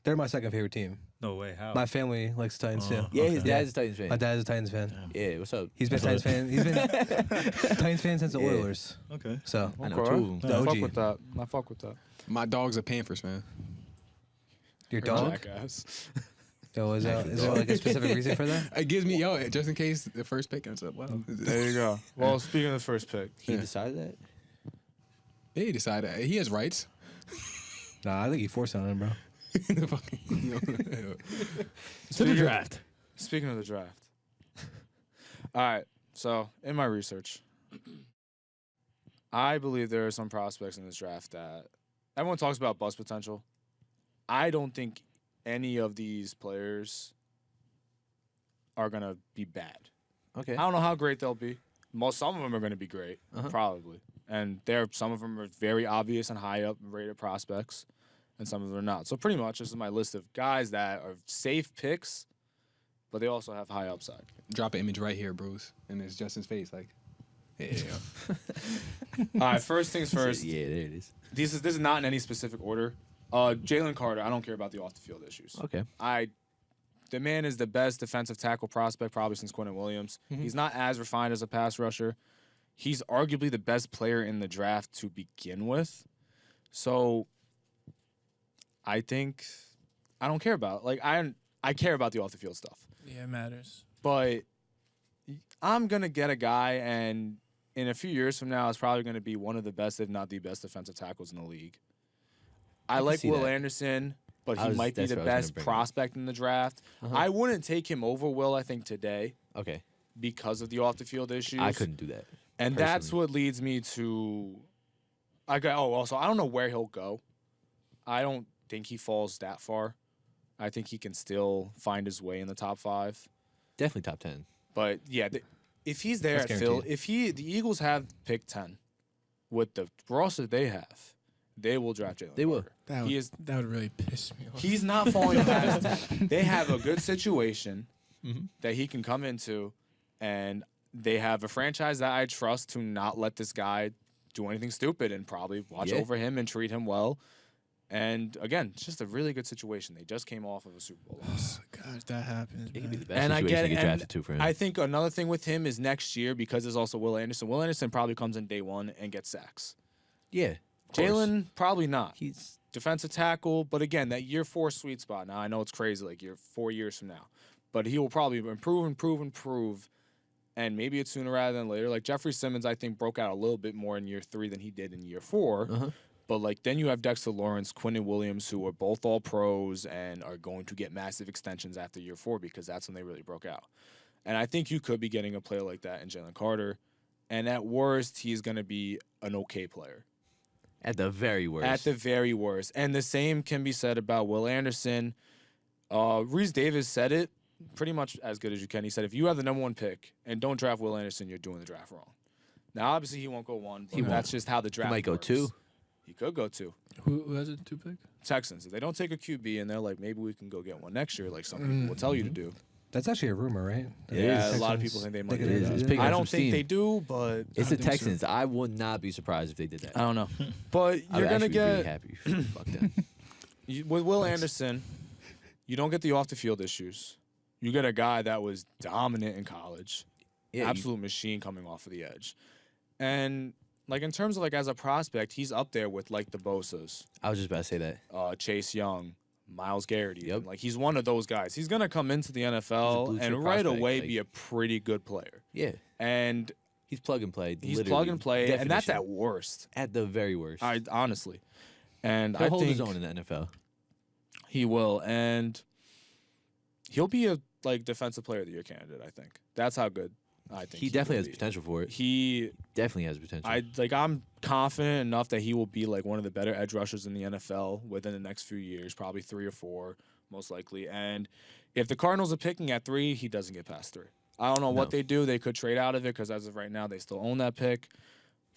They're my second favorite team. No way. How? My family likes the Titans too. Yeah, his Okay. dad's a Titans fan. My dad's a Titans fan. Yeah, what's up? He's been Titans fan. He's been Titans fan since the Yeah. Oilers. Okay. So I know 2 of them. The I fuck OG. with that. I fuck with that. My dog's a Panthers fan. your dog. Jackass. Yo, is there like a specific reason for that? It gives me, just in case the first pick ends up well. There you go. Well, speaking of the first pick, He Yeah. decided that? He decided he has rights. Nah, I think he forced on him, bro. The fucking- to the draft. Speaking of the draft. All right. So, in my research, I believe there are some prospects in this draft that everyone talks about bust potential. I don't think any of these players are going to be bad. Okay. I don't know how great they'll be. Some of them are going to be great, Uh-huh. probably. And some of them are very obvious and high up rated prospects, and some of them are not. So pretty much this is my list of guys that are safe picks, but they also have high upside. Drop an image right here, Bruce, and it's Justin's face. Like, yeah. All right, first things first. Yeah, there it is. This is not in any specific order. Jalen Carter, I don't care about the off the field issues. Okay. The man is the best defensive tackle prospect probably since Quentin Williams. He's not as refined as a pass rusher. He's arguably the best player in the draft to begin with. So I think I don't care about I care about the off the field stuff. Yeah, it matters. But I'm gonna get a guy, and in a few years from now, it's probably gonna be one of the best, if not the best, defensive tackles in the league. I can like see Will that. Anderson, but I he was- might be that's the what I was gonna best bring up. prospect in the draft. Uh-huh. I wouldn't take him over Will, I think, today Okay. because of the off the field issues. I couldn't do that. And that's personally. what leads me to also I don't know where he'll go. I don't think he falls that far. I think he can still find his way in the top 5. Definitely top 10. But yeah, if he's there That's at Phil, guaranteed. the Eagles have pick 10 with the roster they have, they will draft Jalen. They will. Carter. That would really piss me off. He's not falling past 10. They have a good situation Mhm. that he can come into, and they have a franchise that I trust to not let this guy do anything stupid and probably watch Yeah. over him and treat him well. And again, it's just a really good situation. They just came off of a Super Bowl loss. Gosh, that happens. It could be the man. best And I situation get to it, get and drafted to for him. I think another thing with him is next year, because there's also Will Anderson. Will Anderson probably comes in day 1 and gets sacks. yeah. of course. Jalen, probably not. He's Defensive tackle, but again, that year 4 sweet spot. Now, I know it's crazy, like you're 4 years from now. But he will probably improve. And maybe it's sooner rather than later. Like Jeffrey Simmons, I think, broke out a little bit more in year 3 than he did in year 4. Uh-huh. But like then you have Dexter Lawrence, Quentin Williams, who are both all pros and are going to get massive extensions after year 4 because that's when they really broke out. And I think you could be getting a player like that in Jalen Carter. And at worst, he's going to be an okay player. at the very worst. At the very worst. And the same can be said about Will Anderson. Reese Davis said it pretty much as good as you can. He said, if you have the number 1 pick and don't draft Will Anderson, you're doing the draft wrong. Now, obviously, he won't go 1, but that's just how the he draft might go works. 2. he could go to. Who has a 2 pick? Texans. If they don't take a QB and they're like, maybe we can go get one next year, like some people will tell you to do. That's actually a rumor, right? Yeah, a lot of people think they might They do could- that. It's picking I up don't some think steam. they do, but It's the think so. Texans. I would not be surprised if they did that. I don't know. But I you're would gonna actually be really get happy. Fuck them. with Will Anderson. You don't get the off the field issues. You get a guy that was dominant in college, Yeah, absolute machine coming off of the edge, and like in terms of like as a prospect, he's up there with like the Bosa's, I was just about to say that. Chase Young, Myles Garrett. Yep. Like he's one of those guys. He's gonna come into the NFL blue chip and right prospect, away like- be a pretty good player. Yeah, And he's plug and play. he's literally. plug and play, and that's Definition. at worst. At the very worst. I honestly, and He'll I hold think his own in the NFL. he will, and he'll be a like defensive player of the year candidate. I think that's how good I think He definitely will has be. potential for it. He, Definitely has potential. I'm confident enough that he will be like one of the better edge rushers in the NFL within the next few years, probably 3 or 4, most likely. And if the Cardinals are picking at 3, he doesn't get past 3. I don't know what No. they do. They could trade out of it because as of right now, they still own that pick.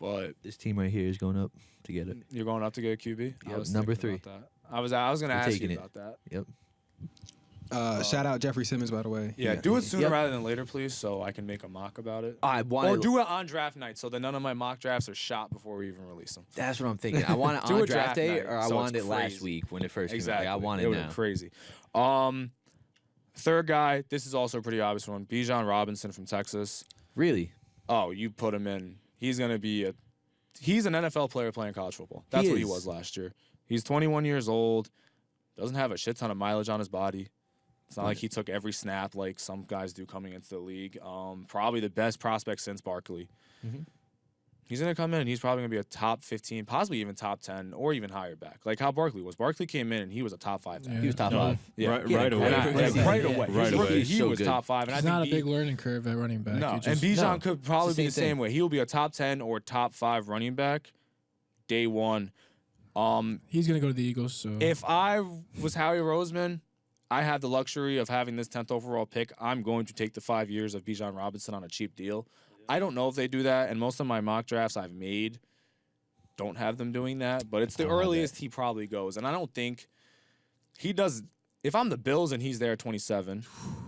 But This team right here is going up to get it. you're going up to get a QB. I Yep, was number thinking 3. about that. I was going to We're ask you taking it. about that. Yep. Shout out Jeffrey Simmons, by the way. Yeah, do it sooner Yep. rather than later, please, so I can make a mock about it. I want Or do it on draft night so that none of my mock drafts are shot before we even release them. That's what I'm thinking. I want it Do on a draft draft day, night, or I so wanted it's it last crazy. week when it first Exactly. came out. Like, I want it would now. be crazy. Third guy, this is also a pretty obvious one. Bijan Robinson from Texas. Really? Oh, you put him in. He's an NFL player playing college football. That's what he is. was last year. He's 21 years old. Doesn't have a shit ton of mileage on his body. It's not like he took every snap like some guys do coming into the league. Probably the best prospect since Barkley. Mhm. He's going to come in and he's probably going to be a top 15, possibly even top 10, or even higher back. Like how Barkley was. Barkley came in and he was a top 5 back. He was top No. 5. Yeah. Right, Yeah, right away. And I- Right like, away. right Yeah. away. Right His away. rookie, he So was good. top 5. And It's I not a think big learning curve at running back. No, You and just- Bijan No. could probably It's be the the same same thing. way. He will be a top 10 or top 5 running back day one. he's gonna go to the Eagles. So If I was Howie Roseman, I have the luxury of having this 10th overall pick. I'm going to take the 5 years of Bijan Robinson on a cheap deal. I don't know if they do that, and most of my mock drafts I've made don't have them doing that, but it's the don't have earliest he probably goes. And I don't think he does. If I'm the Bills and he's there at 27,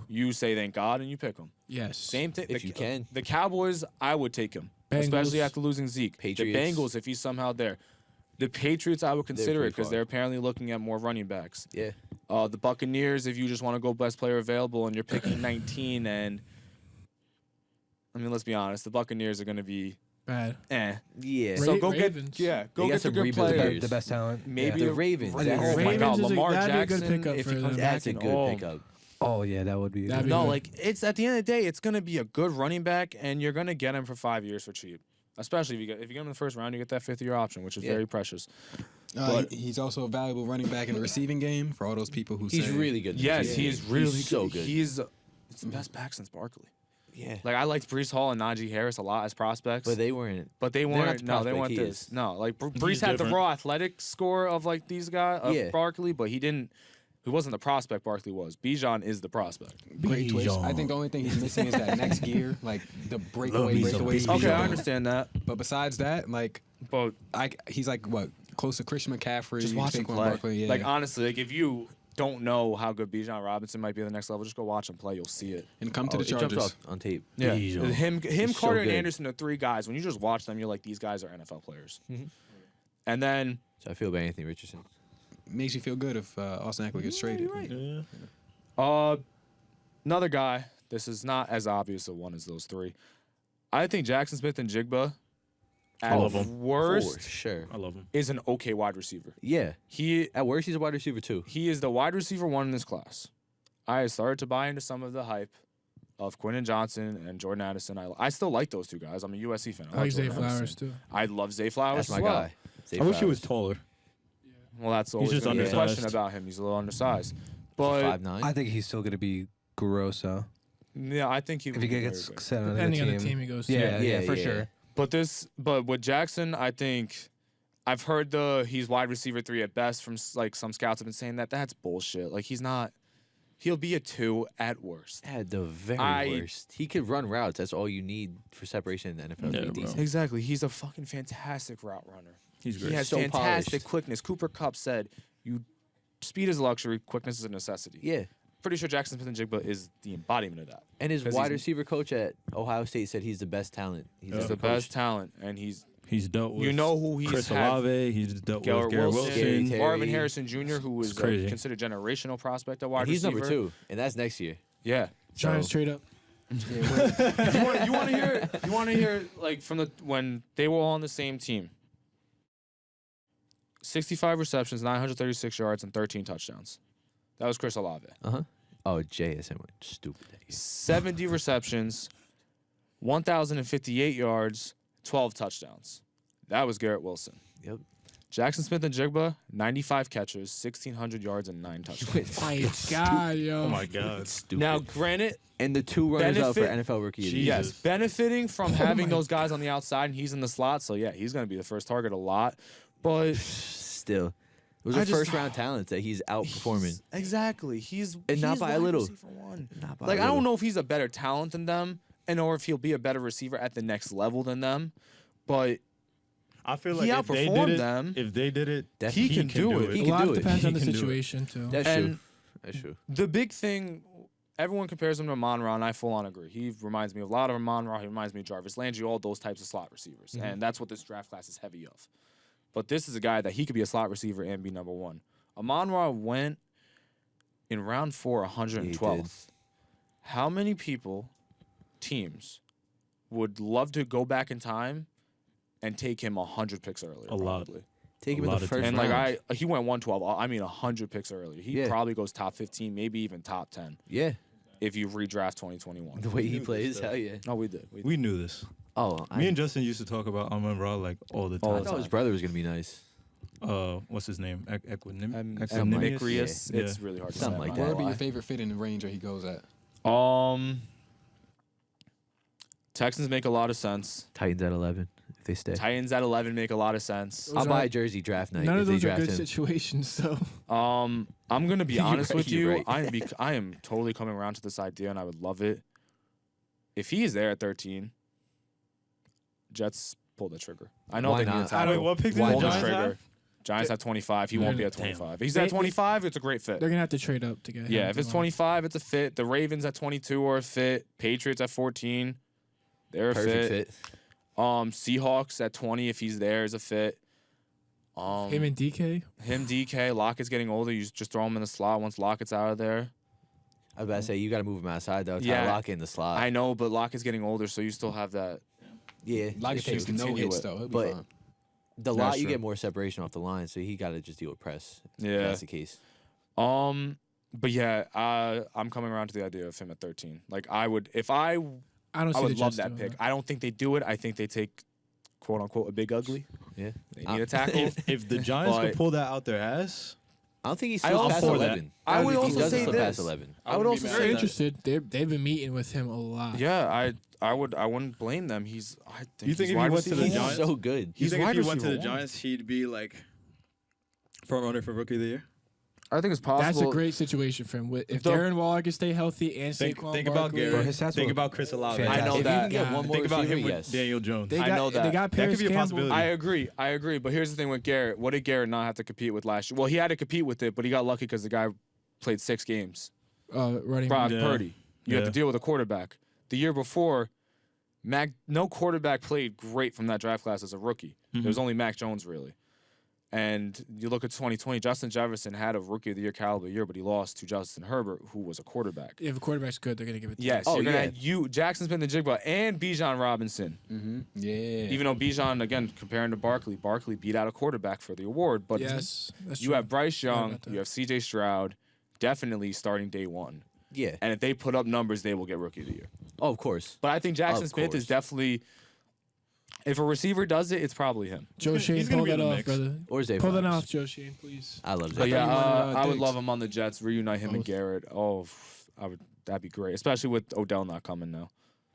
you say thank God and you pick him. yes, Same thing. If you can. The Cowboys, I would take him, Bengals. especially after losing Zeke. Patriots. The Bengals, if he's somehow there. The Patriots, I would consider it pretty because far. they're apparently looking at more running backs. Yeah. The Buccaneers, if you just want to go best player available and you're picking 19, and I mean, let's be honest, the Buccaneers are going to be bad. Yeah. So go Ravens. get go They got get the some good rebuild players. players. The best talent. Maybe Yeah. The Ravens. Oh That's- my Ravens God, is a- Lamar that'd be a good Jackson. pickup If for he comes them. back That's a and- good oh, pickup. Oh yeah, that would be. That'd be No, good. like it's at the end of the day, it's gonna be a good running back, and you're gonna get him for 5 years for cheap. Especially if you get him in the first round, you get that 5th year option, which is Yeah. very precious. But he's also a valuable running back in the receiving game for all those people who He's say really good. Yes, Yeah. he's really so good. He's it's the best back since Barkley. Yeah. Like I liked Brees Hall and Najee Harris a lot as prospects, But they weren't. but they not weren't. the No, they prospect weren't he this. is. No, like He's Brees had the different. raw athletic score of like these guys of Yeah. Barkley, but he didn't. He wasn't the prospect Barkley was. Bijan is the prospect. great twist. Bijan. I think the only thing he's missing is that next gear, like the breakaway me some speed. Bijan. Okay, I understand that, But besides that, like but he's like what close to Christian McCaffrey. just watch him Saquon play. Barkley, yeah. Like honestly, like if you don't know how good Bijan Robinson might be at the next level, just go watch him play. You'll see it. and come to the It jumps Chargers. off on tape. Yeah, Bijan. him, He's so Carter, and good. Anderson are 3 guys. When you just watch them, you're like, these guys are NFL players. Mhm. And then So I feel about Anthony Richardson. Makes you feel good if Austin Eckler gets traded. Yeah. another guy. This is not as obvious a one as those 3. I think Jackson Smith and Jigba, at love him. worst, For sure. I love him. is an okay wide receiver. Yeah. He At worst, he's a wide receiver too. is the wide receiver 1 in this class. I started to buy into some of the hype of Quinton Johnson and Jordan Addison. I still like those 2 guys. I'm a USC fan. I like Zay Jordan Flowers Addison. too. I love Zay Flowers That's my as well. guy. Zay I wish he Flowers. was taller. Well, that's always just gonna be a undersized. question about him. He's a little undersized. But 5'9". I think he's still gonna be Grosso yeah, I think he if would he be gets very good. set on Depending the on the team he goes to. Yeah, Yeah, for yeah. sure. But with Jackson, I think I've heard he's wide receiver 3 at best from like some scouts have been saying that. That's bullshit. Like he's not. He'll be a 2 at worst. At the very I- worst, he could run routes. That's all you need for separation in the NFL. Yeah, to be bro. decent. Exactly. He's a fucking fantastic route runner. He's He great. has So fantastic polished. quickness. Cooper Kupp said, speed is a luxury, quickness is a necessity. Yeah. Pretty sure Jackson Smith-Njigba is the embodiment of that. And his 'Cause wide he's- receiver coach at Ohio State said he's the best talent. He's He's ever the best coached. talent, and he's dealt with you know who he's Chris had. Olave. He's dealt Garrett with Garrett Wilson, Scary Wilson. Terry. Marvin Harrison Jr., who was crazy. considered generational prospect at wide And he's receiver. number 2, and that's next year. Yeah. Giants So- trade up. you want to hear like from when they were all on the same team. 65 receptions, 936 yards, and 13 touchdowns. That was Chris Olave. Oh, JSN went stupid. 70 receptions, 1,058 yards, 12 touchdowns. That was Garrett Wilson. Yep. Jackson Smith-Njigba, 95 catches, 1,600 yards, and 9 touchdowns. My God, yo. Oh my God. Stupid. Now, granted, and the 2 runners up for Benefit- NFL Rookie of the Year. yes, benefiting from having my those guys on the outside, and he's in the slot, so yeah, he's going to be the first target a lot. But Still, those I are just- first-round talents that he's outperforming. exactly, he's not he's by a wide little. receiver one. Not by Like a I don't little. know if he's a better talent than them, and or if he'll be a better receiver at the next level than them, but I feel He like if they outperformed did it, them. if they did it, Definitely. he can do it. He A can lot do it. depends on He the can do it. situation, too. That's and true. That's true. the big thing, everyone compares him to Amon-Ra, and I full on agree. He reminds me of a lot of Amon-Ra. He reminds me of Jarvis Landry, all those types of slot receivers, and that's what this draft class is heavy of. But this is a guy that he could be a slot receiver and be number one. Amon-Ra went in round 4, 112th. How many teams, would love to go back in time and take him 100 picks earlier? A lot. Probably. Take him A in lot the of first teams. And round. he went 112. I mean 100 picks earlier. He Yeah. probably goes top 15, maybe even top 10 Yeah. if you redraft 2021. The way he knew this plays, stuff. hell yeah. Oh, we did. we knew this. Oh, Me and Justin used to talk about Amon Ra like all the All time. I thought his brother was gonna be nice. What's his name? Equanimous. Equinocrius. Yeah. It's really hard to Something say. like Where that. would be Why? your favorite fit in the range that he goes at? Texans make a lot of sense. Titans at 11 if they stay. Titans at 11 make a lot of sense. Those I'll buy are- a jersey draft night None if of they those are draft good him. situations, though. I'm gonna be You're honest right, with you're you. right. I am totally coming around to this idea, and I would love it if he is there at 13. Jets pull the trigger. I know Why they need a not? tackle. Wait, what pick did Why the Pull the not? Giants trigger. have? Giants at 25. He won't be at Damn. 25. If he's They- at 25, it's a great fit. They're going to have to trade up to get him. Yeah, if to it's go. 25, it's a fit. The Ravens at 22 are a fit. Patriots at 14, they're a Perfect fit. fit. Seahawks at 20, if he's there, is a fit. Him and DK? DK, Lockett's getting older. You just throw him in the slot once Lockett's out of there. I was about to say you got to move him outside though. Yeah. Yeah, lock in the slot. I know, but Lockett's getting older, so you still have that. yeah, Like They it takes should no continue hits it. though. He'll be But- fine. the That's lot you true. get more separation off the line, so he got to just deal with press. If Yeah. that's the case. But yeah, I'm coming around to the idea of him at 13. Like I would, if I I don't I see would the love Jets that doing pick. I don't think they do it. I think they take, quote unquote, a big ugly. Yeah, They need a tackle. If the Giants But- could pull that out their ass, I don't think he I slips also- past for that. 11. I would he also doesn't say slip past this. 11. I would also They're say that. interested. They've been meeting with him a lot. Yeah, I wouldn't blame them. I think You think he's if he wide went to the receiver He's one. Giants- so good. you He's think if wide he went to the receiver one. Giants, he'd be like front runner for Rookie of the Year? I think it's possible. That's a great situation for him. If The- Darren Waller can stay healthy and Think Saquon about Barkley, Garrett. his stats Think were about Chris Olave. fantastic. I know if you that. can get one more Think about receiver, him with yes. Daniel Jones. they I got, know that. They got That Paris could be a Campbell. possibility. I agree. But here's the thing with Garrett. What did Garrett not have to compete with last year? Well, he had to compete with it, but he got lucky because the guy played 6 games. Running Brock Yeah. Purdy. You have Yeah. to deal with a quarterback. The year before, no quarterback played great from that draft class as a rookie. There was only Mac Jones, really. And you look at 2020, Justin Jefferson had a Rookie of the Year caliber year, but he lost to Justin Herbert, who was a quarterback. If a quarterback's good, they're going to give it to Yes, Oh, you're gonna yeah. have Jackson's been the Jigba and Bijan Robinson. Mm-hmm. Yeah. Even though Bijan, again, comparing to Barkley beat out a quarterback for the award. But Yes, that's you true. have Bryce Young, about that. you have CJ Stroud, definitely starting day one. Yeah. And if they put up numbers, they will get Rookie of the Year. Oh, of course. But I think Jackson Of Smith is course. definitely, if a receiver does it, it's probably him. Joe He's Shane, gonna pull be in that the off, mix. brother. Or Zay Pull that Flowers. off, Joe Shane, please. I love But Zay. yeah, you wanted, I would Diggs. love him on the Jets. Reunite him and Both. Garrett. Oh, that'd be great, especially with Odell not coming now.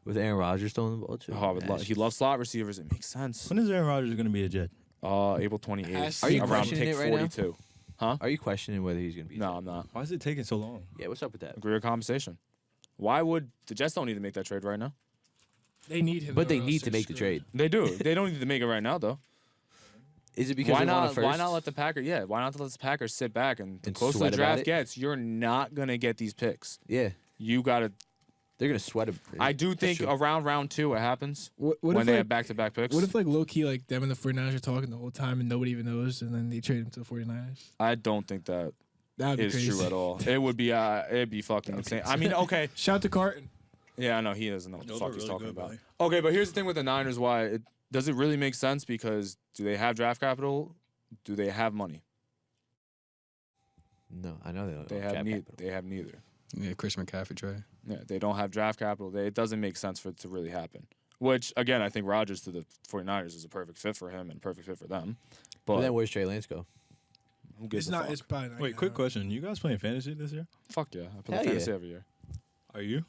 With Aaron Rodgers throwing the ball too. Oh, he loves slot receivers. It makes sense. When is Aaron Rodgers going to be a Jet? April 28th. Has Are you around questioning pick it right now? 42. Are you questioning whether he's going to be? No, I'm not. Why is it taking so long? Yeah. What's up with that? Agree with conversation. Why would the Jets don't need to make that trade right now? They need him. But though, they or need else to they're make the screwed. trade. They do. They don't need to make it right now though. Is it because Why they want not? a first? Why not let the Packers? Yeah, why not let the Packers sit back and the And closer the sweat about draft it? gets, you're not gonna get these picks. Yeah, You gotta. they're gonna sweat it. I do think true. around round 2 it happens What when if they like, have back-to-back picks. What if like low key like them and the 49ers are talking the whole time and nobody even knows, and then they trade him to the 49ers? I don't think that That'd be is crazy. true at all. It would be. It'd be fucking insane. I mean, okay. Shout out to Carton. Yeah, I know he doesn't know what the Those fuck are he's really talking good, about. buddy. Okay, but here's the thing with the Niners: why does it really make sense? Because do they have draft capital? Do they have money? No, I know they don't. They have have cap neither. capital. They have neither. Yeah, Christian McCaffrey trade. Yeah, they don't have draft capital. It doesn't make sense for it to really happen. Which again, I think Rodgers to the 49ers is a perfect fit for him and a perfect fit for them. But But then where's Trey Lance go? who gives It's a not. fuck? It's probably not. Wait, gonna quick happen. question. You guys playing fantasy this year? Fuck yeah, I play Hell fantasy yeah. every year. Are you?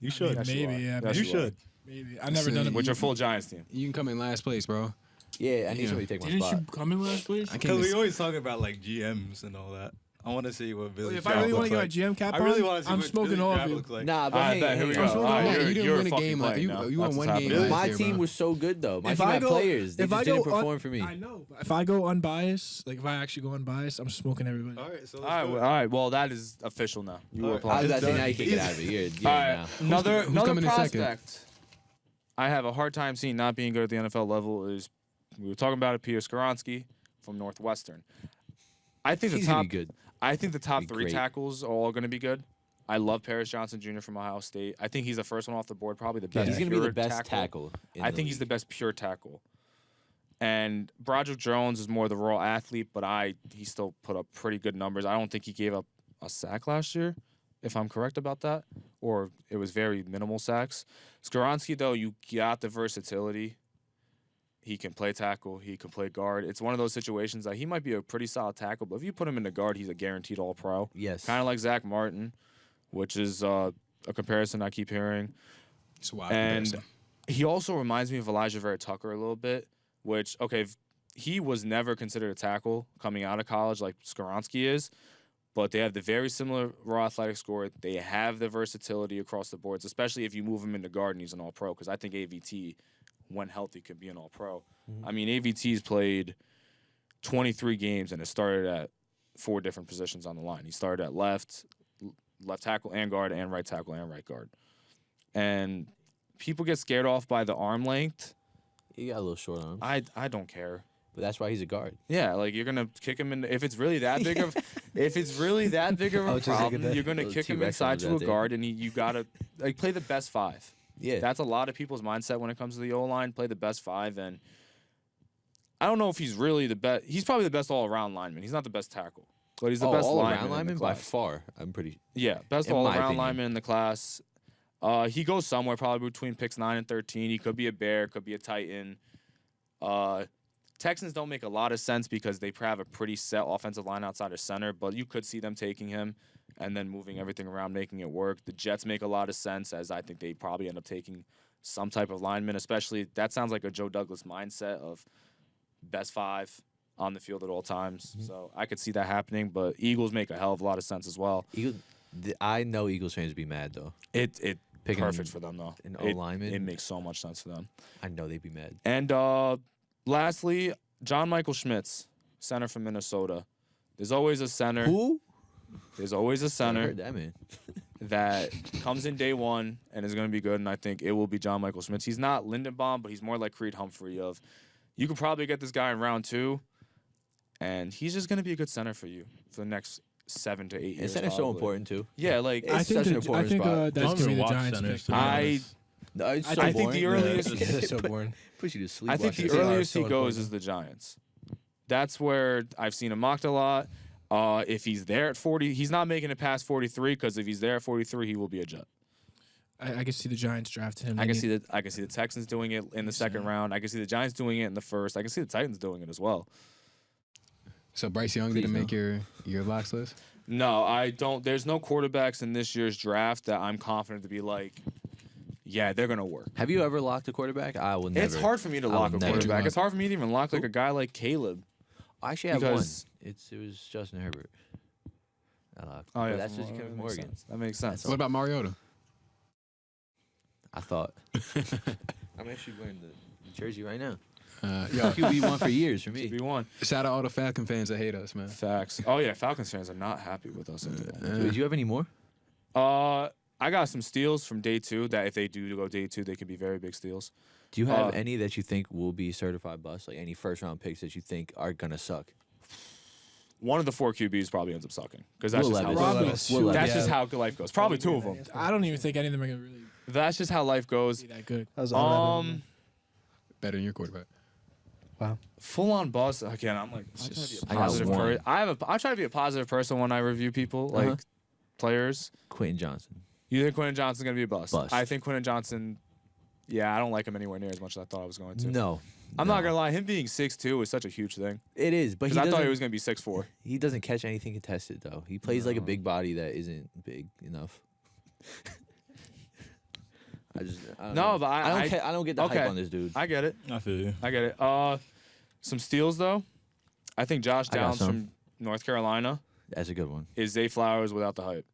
You I should. mean, Yes, you maybe. are. Yeah. Yes, you maybe. should. Maybe. I've never done it. With your full Giants team. You can come in last place, bro. Yeah, I need Yeah. somebody to take my Didn't spot. you come in last place? I can't. Because we Even, always talk about like GMs and all that. I want to see what Billy. If I really want to get my GM cap on, I'm smoking all of you. Like. Nah, but All right, hey, bet. Here we hey, go. I'm so All right, glad you you're, didn't you're win a fucking game like- playing you- now. you won That's one what's game happening. last my year, team bro. was so good though. My If team I had go- players. They if just I didn't go perform for me. I know. But if I go unbiased, like if I actually go unbiased, I'm smoking everybody. All right, so All right, well, all right. Well, that is official now. You All were right. I was applying. about to say done. now you can't get out of it. You're All now. right, another who's another coming in second? prospect. I have a hard time seeing not being good at the NFL level is we were talking about it, Peter Skoronsky from Northwestern. I think He's the gonna top. be good. I think the top Be 3 great. tackles are all going to be good. I love Paris Johnson Jr. from Ohio State. I think he's the first one off the board, probably the best. He's gonna be the pure best tackle. In I the think he's the league. best pure tackle. And Broderick Jones is more the raw athlete, but he still put up pretty good numbers. I don't think he gave up a sack last year, if I'm correct about that, or it was very minimal sacks. Skoronsky, though, you got the versatility. He can play tackle. He can play guard. It's one of those situations that he might be a pretty solid tackle, but if you put him in the guard, he's a guaranteed All-Pro. Yes. Kind of like Zach Martin, which is a comparison I keep hearing. it's a wild And comparison. he also reminds me of Elijah Vera Tucker a little bit, which, okay, he was never considered a tackle coming out of college like Skoronsky is, but they have the very similar raw athletic score. They have the versatility across the boards, especially if you move him into guard and he's an All-Pro, because I think AVT, when healthy, could be an All-Pro. I mean, AVT's played 23 games and has started at 4 different positions on the line. He started at left tackle and guard, and right tackle and right guard. And people get scared off by the arm length. He got a little short arms, I don't care. but that's why he's a guard. Yeah, like you're gonna kick him in. If it's really that big of, if it's really that big of I a was just thinking problem, that. you're gonna Little kick him T-Rex inside arms to a out there. guard, and you gotta like play the best 5. Yeah. That's a lot of people's mindset when it comes to the O line. Play the best 5, and I don't know if he's really the best. He's probably the best all around lineman. He's not the best tackle, but he's the best all lineman. around in the lineman by class. far. I'm pretty. Yeah, best in my all-around opinion. lineman in the class. He goes somewhere probably between picks 9 and 13. He could be a Bear, could be a Titan. Texans don't make a lot of sense because they have a pretty set offensive line outside of center, but you could see them taking him and then moving everything around, making it work. The Jets make a lot of sense, as I think they probably end up taking some type of lineman, especially that sounds like a Joe Douglas mindset of best 5 on the field at all times. So I could see that happening, but Eagles make a hell of a lot of sense as well. I know Eagles fans would be mad though. It Picking perfect for them though. an It- O-lineman? It makes so much sense for them. I know they'd be mad. And lastly, John Michael Schmitz, center from Minnesota. There's always a center. Who? There's always a I center heard that man. that comes in day 1 and is going to be good. And I think it will be John Michael Schmitz. He's not Lindenbaum, but he's more like Creed Humphrey. Of you could probably get this guy in round 2, and he's just going to be a good center for you for the next 7 to 8 years. And center's so probably. important too. Yeah, like It's I think such an I important think spot. that's I don't gonna be even the watch Giants centers, pick. to be I honest. No, it's I so think the boring. earliest- It's so boring. Puts you to sleep. I think the watching watching it. it. earliest so he goes important. is the Giants. That's where I've seen him mocked a lot. If he's there at 40, he's not making it past 43 because if he's there at 43, he will be a Jet. I can see the Giants draft him. I can see the Texans doing it in the second round. I can see the Giants doing it in the first. I can see the Titans doing it as well. So Bryce Young Please didn't no. make your locks list. No, I don't. There's no quarterbacks in this year's draft that I'm confident to be like, yeah, they're gonna work. Have you ever locked a quarterback? I will never. It's hard for me to I will lock a never. quarterback. It's hard for me to even lock like a guy like Caleb. I actually have because- one. It was Justin Herbert. I locked. Oh yeah, But that's from just Oregon. coming from That makes Oregon. sense. That makes sense. What about Mariota? I thought. I'm actually wearing the jersey right now. Yo, QB1 for years for me. QB1. shout out all the Falcon fans that hate us, man. Facts. Oh yeah, Falcons fans are not happy with us at the moment. Wait, do you have any more? I got some steals from day 2 that if they do go day 2, they could be very big steals. Do you have any that you think will be certified bust? Like any first round picks that you think are gonna suck? One of the 4 QBs probably ends up sucking because that's Will just how Levis. life Will goes. Levis. That's just how life goes. Probably 2 of them. I don't even think any of them are gonna really That's just how life goes. be that good. That was all Better than your quarterback. Full on bust again. I'm like, I'm trying to be a I got positive one. person. I try to be a positive person when I review people, like players. Quentin Johnson. You think Quentin Johnson's gonna be a bust? Bust. I think Quentin Johnson. Yeah, I don't like him anywhere near as much as I thought I was going to. No. I'm not gonna lie. Him being 6'2" is such a huge thing. It is, but Because I thought doesn't- he was gonna be 6'4". He doesn't catch anything contested though. He plays like a big body that isn't big enough. I don't No, know. but I don't get the okay. hype on this dude. I get it. I feel you. I get it. Some steals though. I think Josh I got Downs some. from North Carolina That's a good one. is Zay Flowers without the hype,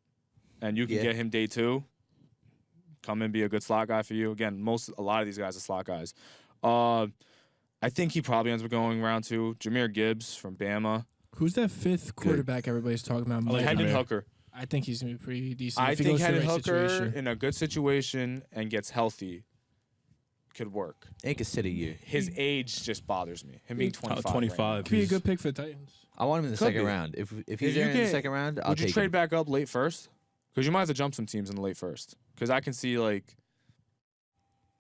and you can Yeah. get him day 2. Come and be a good slot guy for you. Again, a lot of these guys are slot guys. I think he probably ends up going round 2. Jahmyr Gibbs from Bama. Who's that 5th quarterback everybody's talking about? I like Hendon Jahmyr. Hooker. I think he's gonna be pretty decent. I if he think goes to the Hendon right Hooker situation. in a good situation and gets healthy could work. And could sit a year. His age just bothers me. Him being 25. right 25. Could be a good pick for the Titans. I want him in the Could second be. round. If If he's you there in the get- second round, I'll Would you take trade him. back up late first? Because you might have to jump some teams in the late first. Because I can see like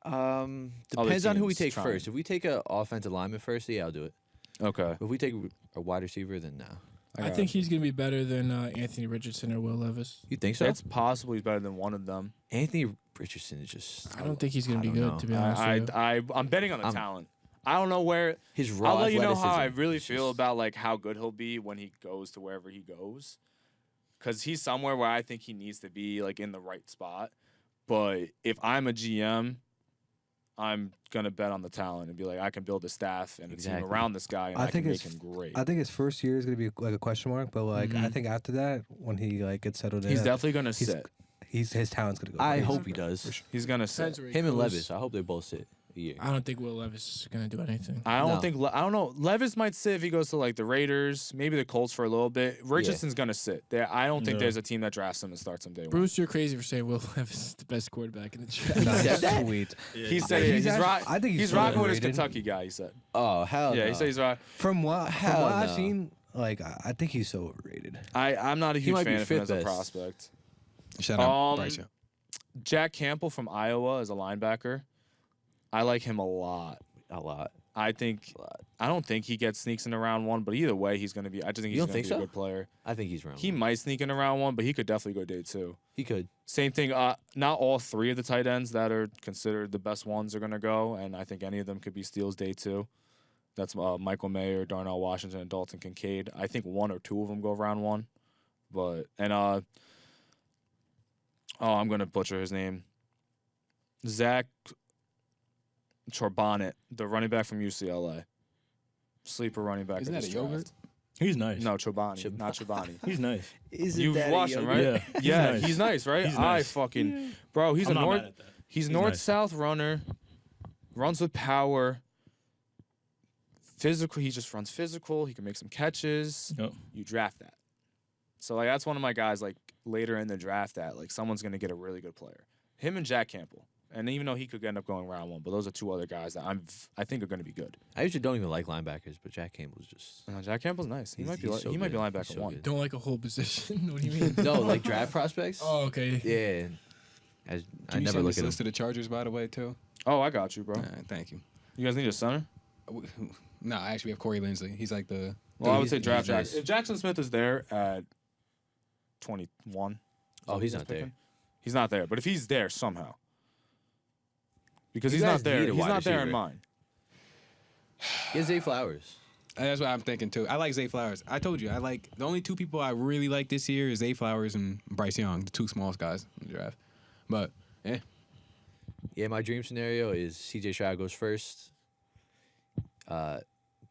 Depends on who we teams take trying. first. If we take an offensive lineman first, yeah, I'll do it. okay. If we take a wide receiver, then no. I think he's gonna be better than Anthony Richardson or Will Levis. You think so? It's possible he's better than one of them. Anthony Richardson is just. I don't think he's gonna be don't good, know. to be honest with you. I'm betting on the I'm- talent. I don't know where. His raw I'll let you know how I athleticism really is feel just- about like how good he'll be when he goes to wherever he goes. Because he's somewhere where I think he needs to be like in the right spot. But if I'm a GM, I'm gonna bet on the talent and be like, I can build a staff and a team Exactly. around this guy, and I I, think can make it's- him great. I think his first year is gonna be like a question mark, but like I Mhm. think after that, when he like gets settled in, He's definitely gonna he's- sit. his talent's gonna go. I crazy. hope he does. He's gonna Depends sit. where he Him and goes. Levis. I hope they both sit a year. I don't think Will Levis is gonna do anything. I don't No. think. I don't know. Levis might sit if he goes to like the Raiders, maybe the Colts for a little bit. Richardson's gonna sit. There, I don't think No. there's a team that drafts him and starts him day one. Bruce, you're crazy for saying Will Levis is the best quarterback in the draft. No, said he's that? sweet. He said he's actually- rock. I think he's rocking with his overrated. Kentucky guy. He said. Oh hell Yeah, no. he said he's rock. From what Hell I've no. seen, like I think he's so overrated. I'm not a He huge might be fan of him fifth as a best. prospect. Shout out Um, Bryce Young. Jack Campbell from Iowa is a linebacker. I like him a lot. a lot. I think. I don't think he gets sneaks in around 1, but either way, he's gonna be. I just think he's You don't gonna think be so? a good player. I think he's round. He one. might sneak in around 1, but he could definitely go day 2. He could. Same thing. Not all 3 of the tight ends that are considered the best ones are gonna go, and I think any of them could be steals day 2. That's Michael Mayer, Darnell Washington, and Dalton Kincaid. I think 1 or 2 of them go round 1, I'm gonna butcher his name. Zach Chorbonet, the running back from UCLA, sleeper running back. Isn't of that this a yogurt? draft. He's nice. No, Chobani, not Chobani. He's nice. You've watched him, right? Yeah. Yeah, nice. he's nice, right? He's I nice. fucking bro. He's I'm a not north. mad at that. He's He's north nice. south runner. Runs with power. Physical. He just runs physical. He can make some catches. Yep. You draft that. So like that's one of my guys. Like later in the draft, that like someone's gonna get a really good player. Him and Jack Campbell. And even though he could end up going round 1, but those are 2 other guys that I think are going to be good. I usually don't even like linebackers, but Jack Campbell's just. Jack Campbell's nice. He He's- might be he's so he might be good. linebacker He's so 1. good. Don't like a whole position. What do you mean? No, like draft prospects. Oh, okay. Yeah. I Can never you send look this at list him. to the Chargers, by the way, too? Oh, I got you, bro. All right, thank you. You guys need a center? No, actually, we have Corey Linsley. He's like the. Well, I would he's- say draft he's nice. Jackson. If Jackson Smith is there at 21. Oh, he's who's not there. picking? He's not there. But if he's there somehow. Because You he's guys not there. need a He's wide not there in receiver. mine. Get Zay Flowers. That's what I'm thinking too. I like Zay Flowers. I told you, I like the only 2 people I really like this year is Zay Flowers and Bryce Young, the 2 smallest guys in the draft. But yeah, Yeah, my dream scenario is C.J. Stroud goes first.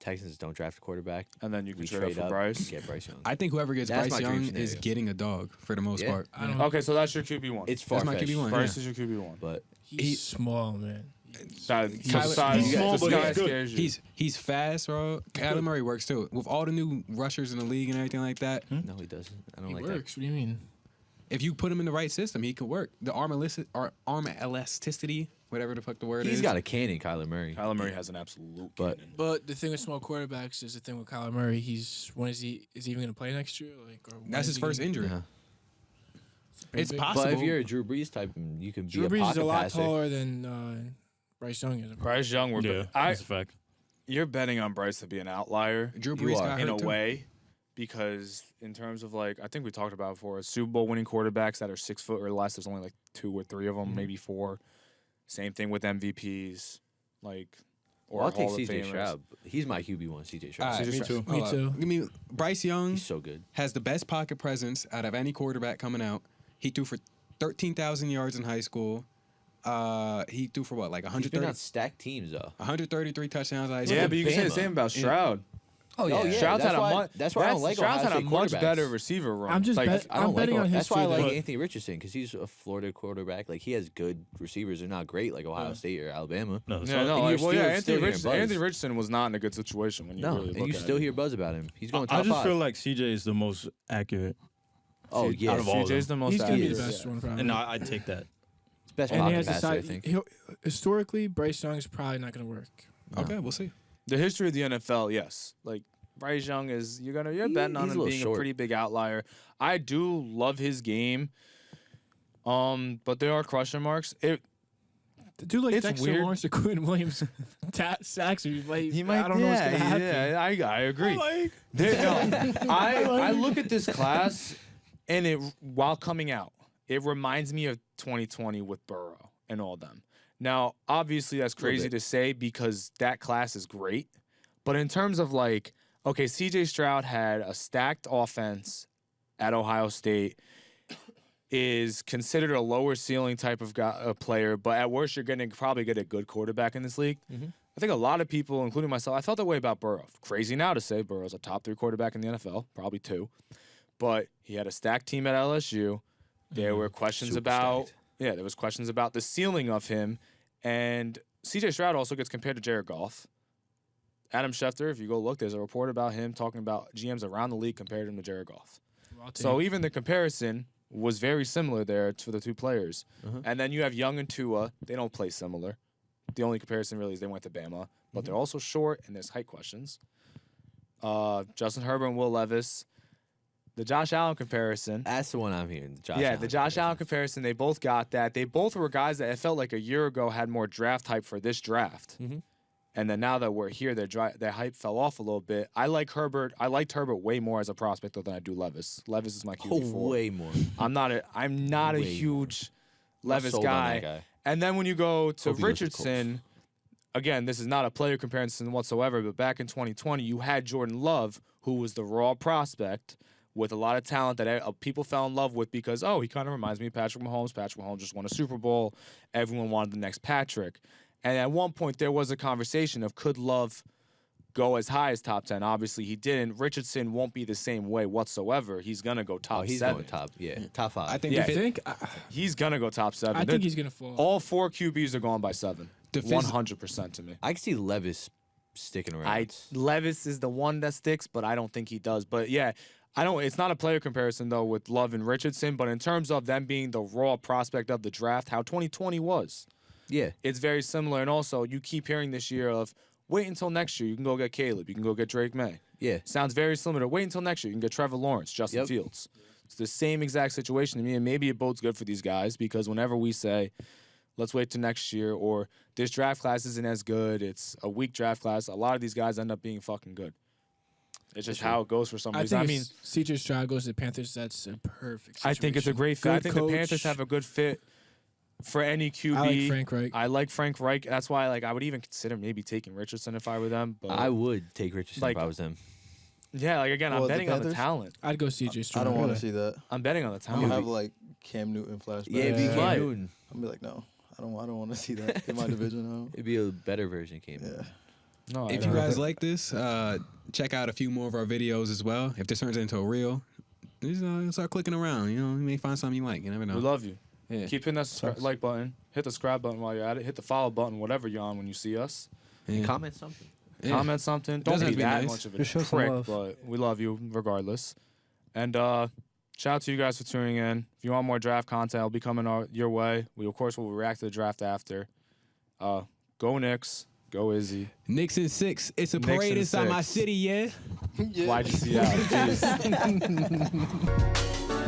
Texans don't draft a quarterback. And then you can We trade trade up for up, Bryce. get Bryce Young. I think whoever gets That's Bryce my dream Young is scenario. getting a dog for the most Yeah. part. I don't. Okay, so that's your QB1. It's far That's my QB1. Bryce is your QB1. but He's small, man. he's small, but he's good. He's fast, bro. Kyler Murray works too. With all the new rushers in the league and everything like that, No, he doesn't. I don't He like works. What do you mean? if you put him in the right system, he could work. The arm elasticity, whatever the fuck the word that. is. He's got a cannon, Kyler Murray. Kyler Murray has an absolute But- cannon. But the thing with small quarterbacks is the thing with Kyler Murray. When is he even going to play next year? Or when That's is his he first gonna- injury. Yeah. It's big. possible. But if you're a Drew Brees type, you can be Drew a Brees is pocket a lot passer. taller than Bryce Young is. Bryce Young, That's a fact. you're betting on Bryce to be an outlier Drew You Brees are. got in hurt a too. way, because in terms of like, I think we talked about before, Super Bowl winning quarterbacks that are 6 foot or less. There's only like 2 or 3 of them, maybe 4. Same thing with MVPs, like or Well, I'll take Hall of CJ Famers. Stroud. He's my QB1, CJ All Stroud. right, Me too. Me too. Give me Bryce Young He's so good. has the best pocket presence out of any quarterback coming out. He threw for 13,000 yards in high school. He threw for what, like He's 130, been on stacked teams, though. 133 touchdowns in high school. Yeah, but you can say the Bama. same about Stroud. Oh yeah. Stroud's That's had why- a much. that's why I don't like Stroud's Ohio had a State much quarterbacks. better receiver room. I'm just like, bet- I don't I'm like betting on That's why I history, like though. Anthony Richardson, because he's a Florida quarterback. Like, he has good receivers. They're not great like Ohio State or Alabama. No, Yeah, so- no, and like, you're well, still- yeah, still Anthony hearing Richardson, buzz. Anthony Richardson was not in a good situation when you No, really and look you at still it. hear buzz about him. He's going I top just 5. feel like CJ is the most accurate. Oh, yeah. out of all of CJ's them. the most He's going to be accurate. the best one, probably. And I'd take that. It's best And he pocket has passer, I decided. think. Historically, Bryce Young is probably not going to work. Okay, we'll see. The history of the NFL, yes. Like Bryce Young is you're betting on he's a him little being short. a pretty big outlier. I do love his game. But there are question marks. The dude like It's Dexter weird. Lawrence or Quinn Williams sacks. I don't know what's yeah, going to happen. Yeah, I agree. I look at this class, and while coming out, it reminds me of 2020 with Burrow and all them. Now, obviously, that's crazy to say because that class is great. But in terms of like, okay, CJ Stroud had a stacked offense at Ohio State, is considered a lower ceiling type of player, but at worst, you're going to probably get a good quarterback in this league. I think a lot of people, including myself, I felt that way about Burrow. Crazy now to say Burrow's a top 3 quarterback in the NFL, probably 2. But he had a stacked team at LSU. There were questions Super about stacked. there was questions about the ceiling of him. And CJ Stroud also gets compared to Jared Goff. Adam Schefter, if you go look, there's a report about him talking about GMs around the league compared him to Jared Goff. So even the comparison was very similar there for the 2 players. And then you have Young and Tua. They don't play similar. The only comparison really is they went to Bama. But they're also short, and there's height questions. Justin Herbert and Will Levis. The Josh Allen comparison. That's the one I'm hearing. The Josh Allen comparison, they both got that. They both were guys that it felt like a year ago had more draft hype for this draft. And then now that we're here, their hype fell off a little bit. I liked Herbert way more as a prospect than I do Levis. Levis is my QB4. way more. I'm not a Way huge Not Levis sold on guy. that guy. And then when you go to Hope he goes to Richardson, again, this is not a player comparison whatsoever, but back in 2020, you had Jordan Love, who was the raw prospect with a lot of talent that people fell in love with because, he kind of reminds me of Patrick Mahomes. Patrick Mahomes just won a Super Bowl. Everyone wanted the next Patrick. And at one point, there was a conversation of could Love go as high as top 10? Obviously, he didn't. Richardson won't be the same way whatsoever. He's going to go top He's 7. going top. Yeah, top 5. I think Yeah. I think He's going to go top 7. I think he's going to fall. All 4 QBs are going by 7. The phys- 100% to me. I can see Levis sticking around. Levis is the one that sticks, but I don't think he does. But yeah, it's not a player comparison though with Love and Richardson, but in terms of them being the raw prospect of the draft, how 2020 was, Yeah. it's very similar. And also, you keep hearing this year of wait until next year, you can go get Caleb, you can go get Drake May. Yeah. Sounds very similar to wait until next year, you can get Trevor Lawrence, Justin Yep. Fields. It's the same exact situation to me, and maybe it bodes good for these guys because whenever we say, let's wait till next year, or this draft class isn't as good, it's a weak draft class, a lot of these guys end up being fucking good. It's just how it goes for some I reason. think I mean, CJ Stroud goes to the Panthers. That's a perfect situation. I think it's a great fit. I think the Panthers have a good fit for any QB. I like Frank Reich. I like Frank Reich. That's why I would even consider maybe taking Richardson if I were them. But I would take Richardson Like- if I was them. yeah, again, I'm Well, the betting on the Panthers? talent. I'd go CJ Stroud. I don't want to see that. I'm betting on the I'm talent. gonna have like Cam Newton flashback. Yeah, it'd be Cam Right. Newton. I'm be like, no, I don't want to see that in my division. No. It'd be a better version of Cam Newton. Yeah. No, If you guys like this, check out a few more of our videos as well. If this turns into a reel, just start clicking around. You know, you may find something you like. You never know. we love you. Yeah. Keep hitting that Sucks. like button. Hit the subscribe button while you're at it. Hit the follow button, whatever you're on when you see us. Yeah. Comment something. Yeah. Comment something. Don't Doesn't be have to be that nice. much of a Just show some prick, love. but we love you regardless. And shout out to you guys for tuning in. If you want more draft content, it'll be coming your way. We, of course, will react to the draft after. Go Knicks. Go Izzy. Knicks in 6. It's a Knicks parade in inside my 6. city, yeah. YGC out. Peace.